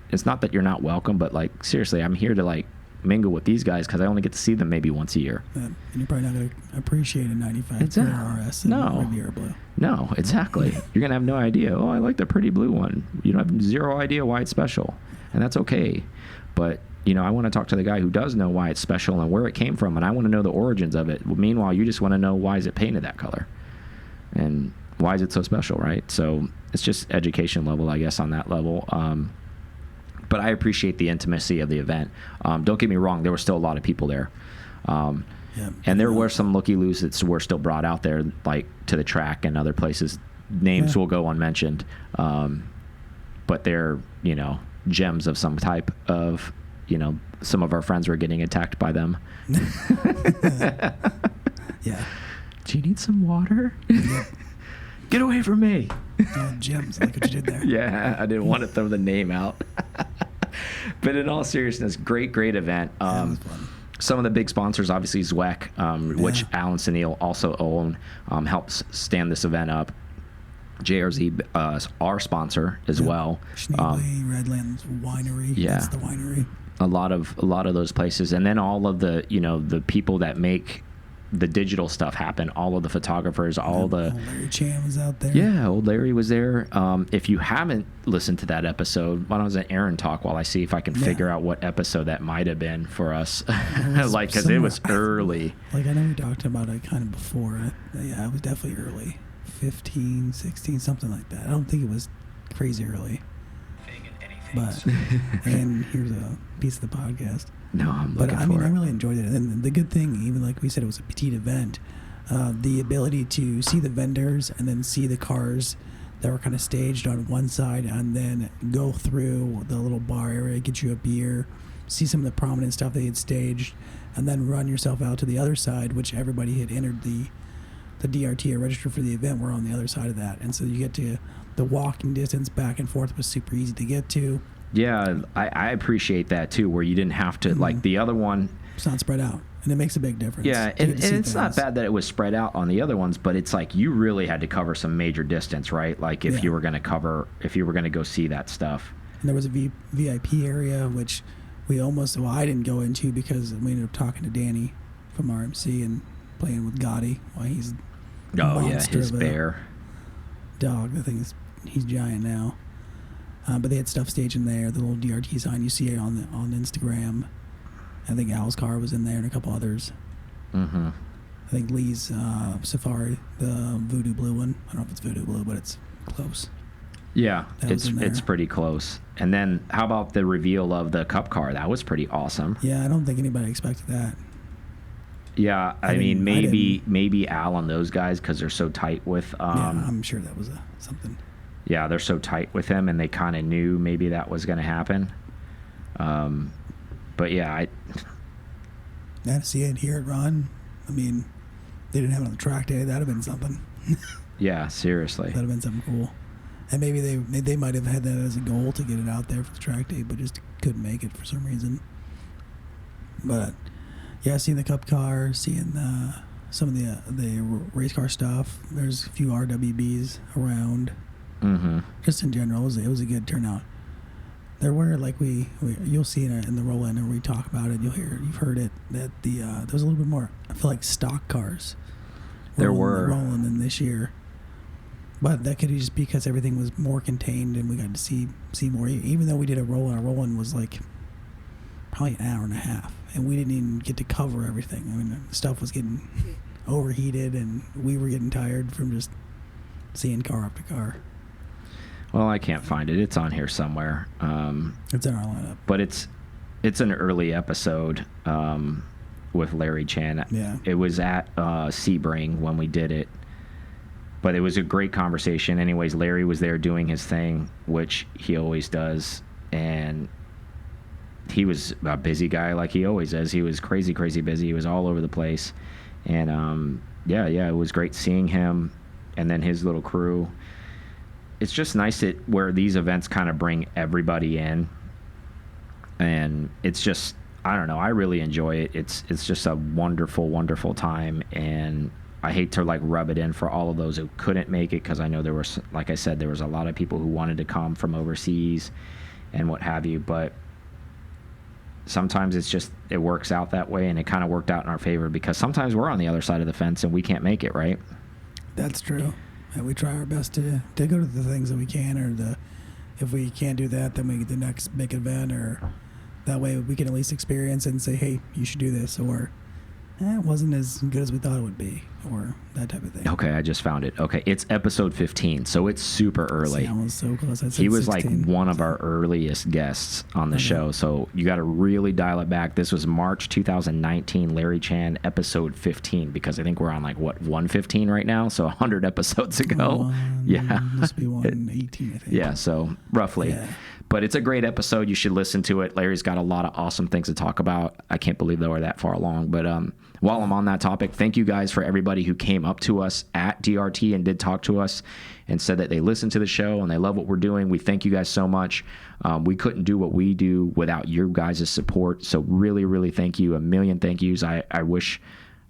it's not that you're not welcome, but like, seriously, I'm here to like mingle with these guys because I only get to see them maybe once a year. And you're probably not going to appreciate a 95 RS and Riviera Blue. No, exactly. You're going to have no idea. Oh, I like the pretty blue one. You don't have zero idea why it's special, and that's okay. But you know, I want to talk to the guy who does know why it's special and where it came from, and I want to know the origins of it. Meanwhile, you just want to know, why is it painted that color, and why is it so special, right? So it's just education level, I guess, on that level. But I appreciate the intimacy of the event. Don't get me wrong, there were still a lot of people there. And there were some looky-loos that were still brought out there, like to the track and other places. Names will go unmentioned. But they're, you know, gems of some type of, you know, some of our friends were getting attacked by them. Do you need some water? Get away from me. Gems, like what you did there. Yeah, I didn't want to throw the name out. But in all seriousness, great event. Some of the big sponsors, obviously Zweck, which Alan Sunil also own, helps stand this event up. JRZ, our sponsor as well. Schneebly, Redlands Winery. That's the winery. A lot of those places, and then all of the, you know, the people that make the digital stuff happen, all of the photographers, old Larry Chan was out there. Yeah, old Larry was there. If you haven't listened to that episode, why don't I let Aaron talk while I see if I can figure out what episode that might have been for us. Like, because it was early. Like, I know we talked about it kind of before. It was definitely early. 15, 16, something like that. I don't think it was crazy early. But, and here's a piece of the podcast. No, I'm looking for it. I really enjoyed it. And the good thing, even like we said, it was a petite event. The ability to see the vendors and then see the cars that were kind of staged on one side, and then go through the little bar area, get you a beer, see some of the prominent stuff they had staged, and then run yourself out to the other side, which everybody had entered the DRT or registered for the event were on the other side of that. And so you get to the walking distance back and forth was super easy to get to. Yeah, I appreciate that too, where you didn't have to, like the other one. It's not spread out, and it makes a big difference. Yeah, and it's not bad that it was spread out on the other ones, but it's like you really had to cover some major distance, right? Like if you were going to go see that stuff. And there was a VIP area, which I didn't go into because we ended up talking to Danny from RMC and playing with Gotti while he's his bear dog. The thing is, he's giant now. But they had stuff staged in there, the little DRT sign you see on Instagram. I think Al's car was in there and a couple others. I think Lee's Safari, the Voodoo Blue one. I don't know if it's Voodoo Blue, but it's close. Yeah, it's pretty close. And then how about the reveal of the Cup car? That was pretty awesome. Yeah, I don't think anybody expected that. Yeah, I mean, maybe Al and those guys, because they're so tight with... I'm sure that was something. Yeah, they're so tight with him, and they kind of knew maybe that was going to happen. But yeah, to see it here at Ron, I mean, they didn't have it on the track day. That'd have been something. Yeah, seriously. That'd have been something cool. And maybe they might have had that as a goal to get it out there for the track day, but just couldn't make it for some reason. But Yeah, seeing the Cup car, seeing some of the race car stuff. There's a few RWBs around. Mm-hmm. Just in general, it was a good turnout. There were, like you'll see it in the roll-in, and we talk about it. You've heard it, that there was a little bit more, I feel like, stock cars. Rolling in this year. But that could just be because everything was more contained and we got to see more. Even though we did a roll-in, our roll-in was like probably an hour and a half, and we didn't even get to cover everything. I mean, stuff was getting overheated, and we were getting tired from just seeing car after car. Well, I can't find it. It's on here somewhere. It's in our lineup. But it's an early episode with Larry Chan. Yeah. It was at Sebring when we did it. But it was a great conversation. Anyways, Larry was there doing his thing, which he always does. And he was a busy guy like he always is. He was crazy, crazy busy. He was all over the place. And, yeah, it was great seeing him and then his little crew. It's just nice where these events kind of bring everybody in, and it's just, I don't know, I really enjoy it. It's just a wonderful, wonderful time, and I hate to like rub it in for all of those who couldn't make it, because I know there was, like I said, there was a lot of people who wanted to come from overseas and what have you, but sometimes it works out that way, and it kind of worked out in our favor because sometimes we're on the other side of the fence and we can't make it, right? That's true. And we try our best to go to the things that we can, or if we can't do that, then we get the next big event, or that way we can at least experience it and say, hey, you should do this, or it wasn't as good as we thought it would be, or that type of thing. Okay, I just found it. Okay, it's episode 15, so it's super early. See, I was so close. He was 16. Like one of our earliest guests on the show, so you got to really dial it back. This was March 2019, Larry Chan, episode 15, because I think we're on like, 115 right now, so 100 episodes ago. Yeah. Must be 118, I think. Yeah, so roughly. Yeah. But it's a great episode. You should listen to it. Larry's got a lot of awesome things to talk about. I can't believe that we're that far along. But while I'm on that topic, thank you guys for everybody who came up to us at DRT and did talk to us and said that they listened to the show and they love what we're doing. We thank you guys so much. We couldn't do what we do without your guys' support. So really, really thank you. A million thank yous. I wish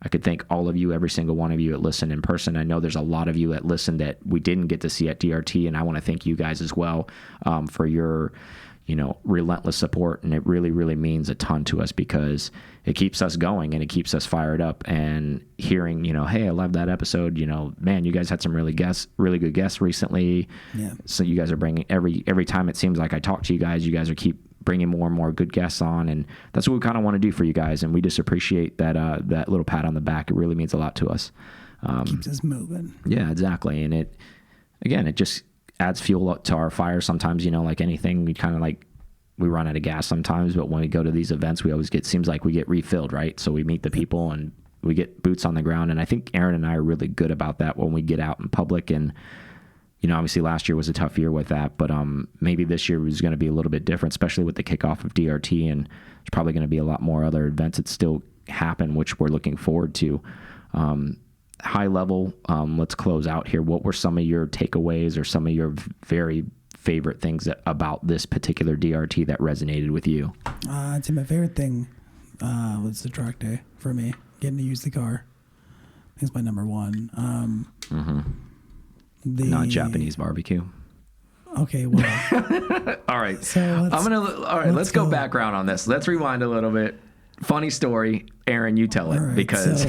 I could thank all of you, every single one of you that listen in person. I know there's a lot of you that listen that we didn't get to see at DRT, and I want to thank you guys as well for your, relentless support. And it really, really means a ton to us because it keeps us going and it keeps us fired up. And hearing, hey, I love that episode. Man, you guys had some really good guests recently. Yeah. So you guys are bringing every time it seems like I talk to you guys are keep bringing more and more good guests on, and that's what we kind of want to do for you guys, and we just appreciate that little pat on the back. It really means a lot to us. Keeps us moving. Yeah, exactly. And it just adds fuel to our fire sometimes. Like anything, we kind of we run out of gas sometimes, but when we go to these events, we always seems like we get refilled, right? So we meet the people and we get boots on the ground, and I think Aaron and I are really good about that when we get out in public. And obviously last year was a tough year with that, but maybe this year is going to be a little bit different, especially with the kickoff of DRT, and there's probably going to be a lot more other events that still happen, which we're looking forward to. High level, let's close out here. What were some of your takeaways or some of your very favorite things about this particular DRT that resonated with you? I'd say my favorite thing was the track day for me, getting to use the car. I think it's my number one. Not Japanese barbecue. Okay, well. All right. So let's go background on this. Let's rewind a little bit. Funny story. Aaron, you tell it, right, because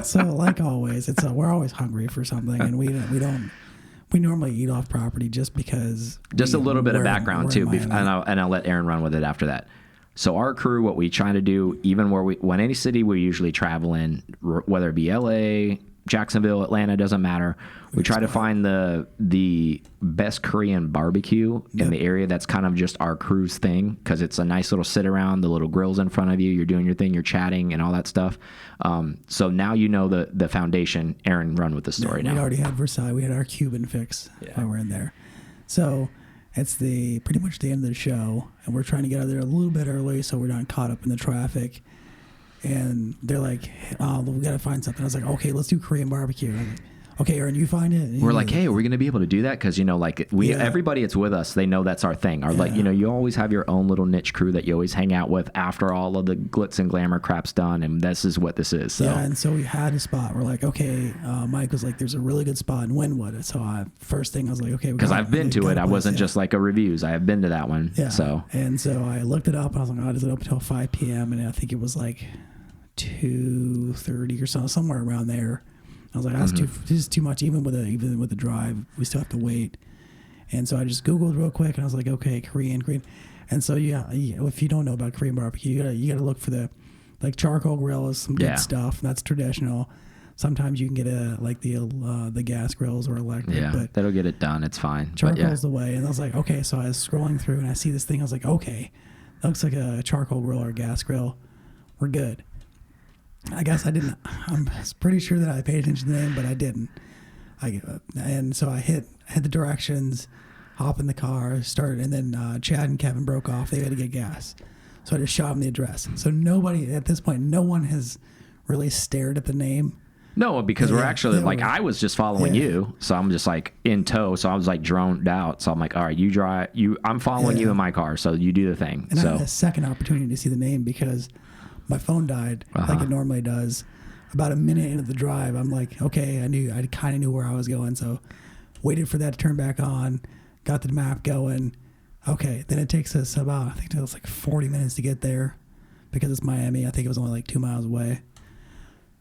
so like always, we're always hungry for something, and we normally eat off property just because. Just a little bit of background too, and I'll let Aaron run with it after that. So our crew, what we try to do, even when any city we usually travel in, whether it be LA, Jacksonville, Atlanta, doesn't matter. We try to find the best Korean barbecue in the area. That's kind of just our crew's thing, because it's a nice little sit around, the little grill's in front of you, you're doing your thing, you're chatting and all that stuff. So now the foundation. Aaron, run with the story now. We already had Versailles. We had our Cuban fix while we're in there. So it's pretty much the end of the show, and we're trying to get out of there a little bit early so we're not caught up in the traffic. And they're like, oh, we got to find something. I was like, okay, let's do Korean barbecue. I'm like, okay, Aaron, you find it. And we're like, hey, are we going to be able to do that? Because, you know, like everybody that's with us, they know that's our thing. Or like, you know, you always have your own little niche crew that you always hang out with after all of the glitz and glamour crap's done. And this is what this is. So. Yeah, and so we had a spot. We're like, okay, Mike was like, there's a really good spot in Wynwood. So first thing I was like, okay. Because I've been to it. I wasn't just like a reviews. I have been to that one. Yeah. So. And so I looked it up. And I was like, oh, does it open until 5 p.m.? And I think it was like 2:30 or so, somewhere around there. I was like, this is too much. Even with the drive, we still have to wait. And so I just Googled real quick, and I was like, okay, Korean. And so if you don't know about Korean barbecue, you gotta look for the like charcoal grill is some good stuff. That's traditional. Sometimes you can get the gas grills or electric. Yeah, but that'll get it done. It's fine. Charcoal's the way. And I was like, okay. So I was scrolling through, and I see this thing. I was like, okay, that looks like a charcoal grill or a gas grill. We're good. I guess I didn't. I'm pretty sure that I paid attention to the name, but I didn't. And so I hit the directions, hop in the car, started, and then Chad and Kevin broke off. They had to get gas, so I just shot them the address. So nobody at this point, no one has really stared at the name. No, because we're actually like I was just following you, so I'm just like in tow. So I was like droned out. So I'm like, all right, you drive. I'm following you in my car, so you do the thing. And so I had a second opportunity to see the name because my phone died like it normally does. About a minute into the drive, I'm like, okay, I kind of knew where I was going. So waited for that to turn back on, got the map going. Okay, then it takes us about, I think it was like 40 minutes to get there because it's Miami. I think it was only like 2 miles away.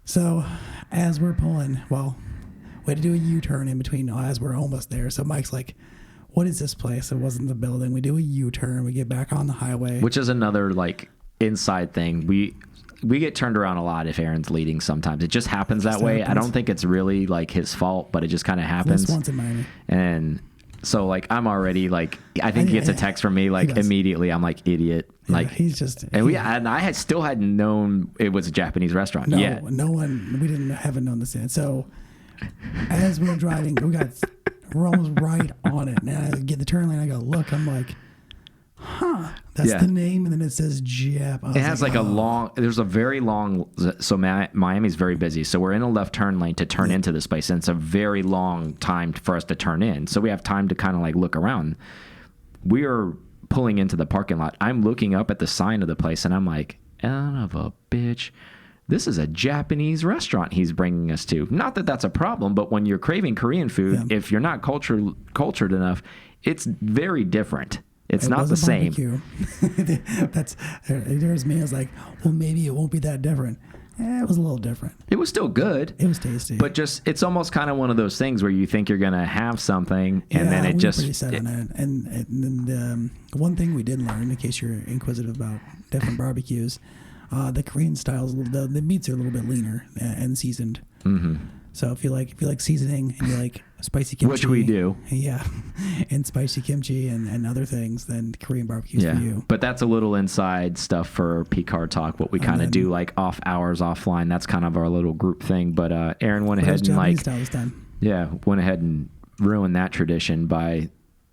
So as we're pulling, we had to do a U-turn in between as we're almost there. So Mike's like, what is this place? It wasn't the building. We do a U-turn. We get back on the highway. Which is another like inside thing. We get turned around a lot if Aaron's leading sometimes. It just happens that way. I don't think it's really like his fault, but it just kind of happens. This once in Miami. And so like I'm already like I think he gets a text from me like immediately. I'm like idiot. Yeah, like he's just and I still hadn't known it was a Japanese restaurant yet. No one, we haven't known this yet. So as we're driving, we're almost right on it. And I get the turn lane. I go, look, I'm like, that's the name, and then it says Jap. It has like a long. There's a very long. So Miami's very busy. So we're in a left turn lane to turn into this place, and it's a very long time for us to turn in. So we have time to kind of like look around. We are pulling into the parking lot. I'm looking up at the sign of the place, and I'm like, son of a bitch. This is a Japanese restaurant he's bringing us to. Not that that's a problem, but when you're craving Korean food, if you're not cultured enough, it's very different. It's not the same. There's me. I was like, well, maybe it won't be that different. It was a little different. It was still good. It was tasty. But it's almost kind of one of those things where you think you're going to have something, and then it just... pretty set on that. And one thing we did learn, in case you're inquisitive about different barbecues, the Korean styles, the meats are a little bit leaner and seasoned. Mm-hmm. So if you like seasoning and you like spicy kimchi, which we do, and spicy kimchi and other things, then Korean barbecue's for you. But that's a little inside stuff for PCar Talk. What we kind of do like off hours, offline. That's kind of our little group thing. But Aaron went ahead and went ahead and ruined that tradition by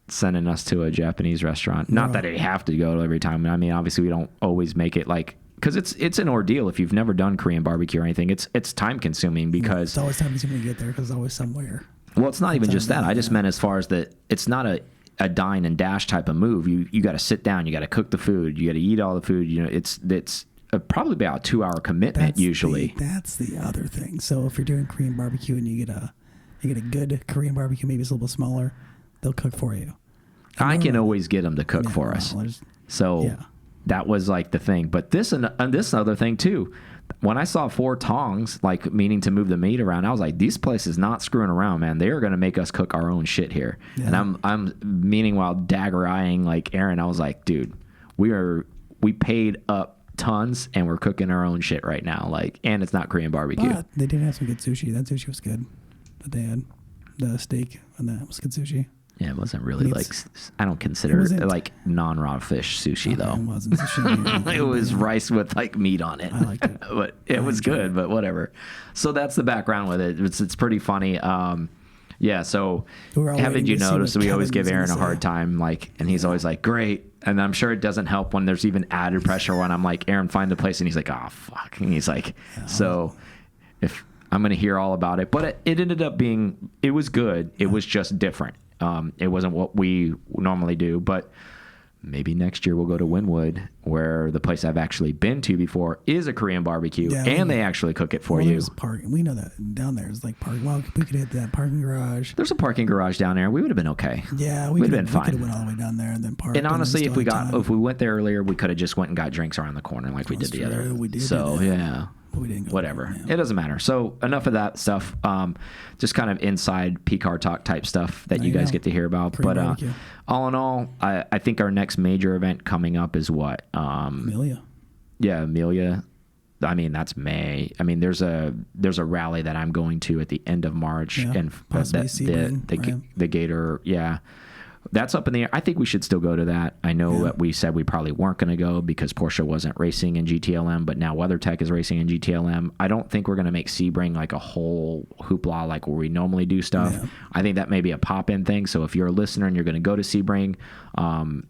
sending us to a Japanese restaurant. Not that I have to go every time. I mean, obviously we don't always make it like. Because it's an ordeal if you've never done Korean barbecue or anything. It's time consuming because it's always time consuming to get there because it's always somewhere. Well, it's not even just that. I just meant as far as that it's not a dine and dash type of move. You got to sit down. You got to cook the food. You got to eat all the food. You know, it's probably about a 2 hour commitment usually. That's the other thing. So if you're doing Korean barbecue and you get a good Korean barbecue, maybe it's a little bit smaller, they'll cook for you. I can always get them to cook for us. That was like the thing. But this other thing too, when I saw 4 tongs, like meaning to move the meat around, I was like, these places not screwing around, man. They are going to make us cook our own shit here. Yeah. And I'm meanwhile dagger eyeing like Aaron. I was like, dude, we paid up tons and we're cooking our own shit right now. Like, and it's not Korean barbecue. But they did have some good sushi. That sushi was good. That they had the steak and that was good sushi. Yeah, it wasn't really like, I don't consider it like non-raw fish sushi though. It wasn't sushi. It was rice with like meat on it. I liked it. But it was good, but whatever. So that's the background with it. It's pretty funny. So haven't you noticed we always give Aaron a hard time, like, and he's always like, great. And I'm sure it doesn't help when there's even added pressure when I'm like, Aaron, find the place. And he's like, oh, fuck. And he's like, so if I'm going to hear all about it. But it ended up being, it was good. It was just different. It wasn't what we normally do, but maybe next year we'll go to Wynwood, where the place I've actually been to before is a Korean barbecue, and they actually cook it for you. We know that down there is like parking. Well, we could hit that parking garage. There's a parking garage down there. We would have been okay. Yeah, we would have been fine. We could have went all the way down there and then parked. And honestly, if we went there earlier, we could have just went and got drinks around the corner like we did the other. We did. So yeah. We didn't go whatever. It doesn't matter. So enough of that stuff. Just kind of inside PCar talk type stuff that you guys get to hear about. But all in all, I think our next major event coming up is what? Amelia. Yeah, Amelia. I mean, that's May. I mean, there's a rally that I'm going to at the end of March, and the Gator. Yeah. That's up in the air. I think we should still go to that. I know that we said we probably weren't going to go because Porsche wasn't racing in GTLM, but now WeatherTech is racing in GTLM. I don't think we're going to make Sebring like a whole hoopla like where we normally do stuff. Yeah. I think that may be a pop-in thing. So if you're a listener and you're going to go to Sebring,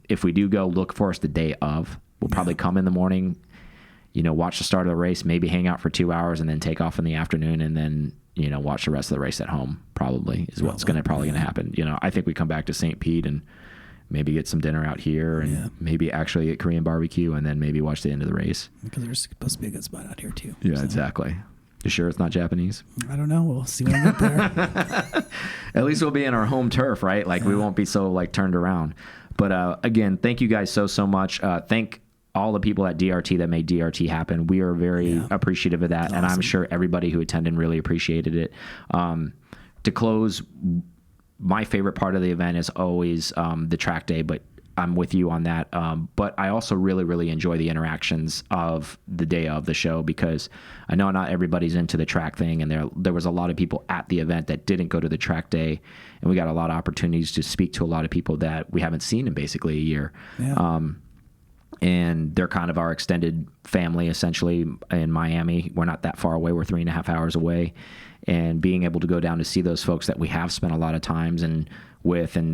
if we do go, look for us the day of. We'll probably come in the morning, watch the start of the race, maybe hang out for 2 hours, and then take off in the afternoon, and then watch the rest of the race at home. Probably is what's going to happen. I think we come back to St. Pete and maybe get some dinner out here, and maybe actually get Korean barbecue, and then maybe watch the end of the race. Because there's supposed to be a good spot out here too. Yeah, so. Exactly. You sure it's not Japanese? I don't know. We'll see when I get there. At least we'll be in our home turf, right? Like we won't be so turned around. But again, thank you guys so much. Thank all the people at DRT that made DRT happen. We are very appreciative of that. Awesome. And I'm sure everybody who attended really appreciated it. To close, my favorite part of the event is always the track day, but I'm with you on that. But I also really, really enjoy the interactions of the day of the show, because I know not everybody's into the track thing, and there was a lot of people at the event that didn't go to the track day, and we got a lot of opportunities to speak to a lot of people that we haven't seen in basically a year. Yeah. And they're kind of our extended family, essentially, in Miami. We're not that far away. We're 3.5 hours away. And being able to go down to see those folks that we have spent a lot of times and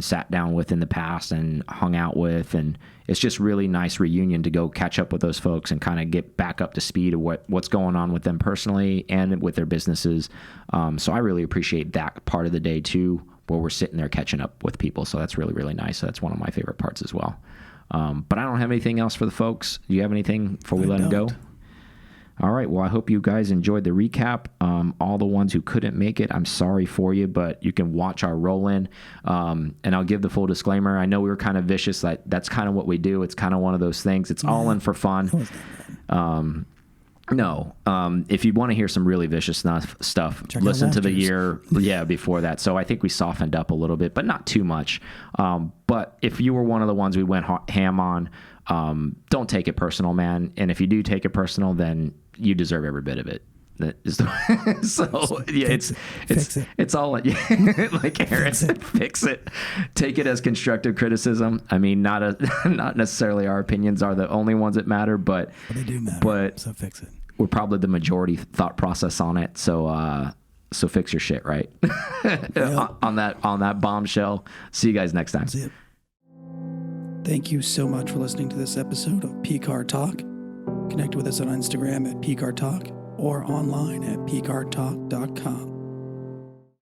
sat down with in the past and hung out with. And it's just really nice reunion to go catch up with those folks and kind of get back up to speed of what's going on with them personally and with their businesses. So I really appreciate that part of the day, too, where we're sitting there catching up with people. So that's really, really nice. So that's one of my favorite parts as well. But I don't have anything else for the folks. Do you have anything before we let them go? All right. Well, I hope you guys enjoyed the recap. All the ones who couldn't make it, I'm sorry for you, but you can watch our roll-in. And I'll give the full disclaimer. I know we were kind of vicious. That's kind of what we do. It's kind of one of those things. It's all in for fun. No. If you want to hear some really vicious stuff, listen to the year before that. So I think we softened up a little bit, but not too much. But if you were one of the ones we went ham on, don't take it personal, man. And if you do take it personal, then you deserve every bit of it. That is it's all like Aaron said, fix it. Take it as constructive criticism. I mean, not necessarily our opinions are the only ones that matter, but they do matter. But so fix it. We're probably the majority thought process on it. So fix your shit, right? Yep. on that bombshell. See you guys next time. See you. Thank you so much for listening to this episode of PCar Talk. Connect with us on Instagram at PCar Talk or online at PCarTalk.com.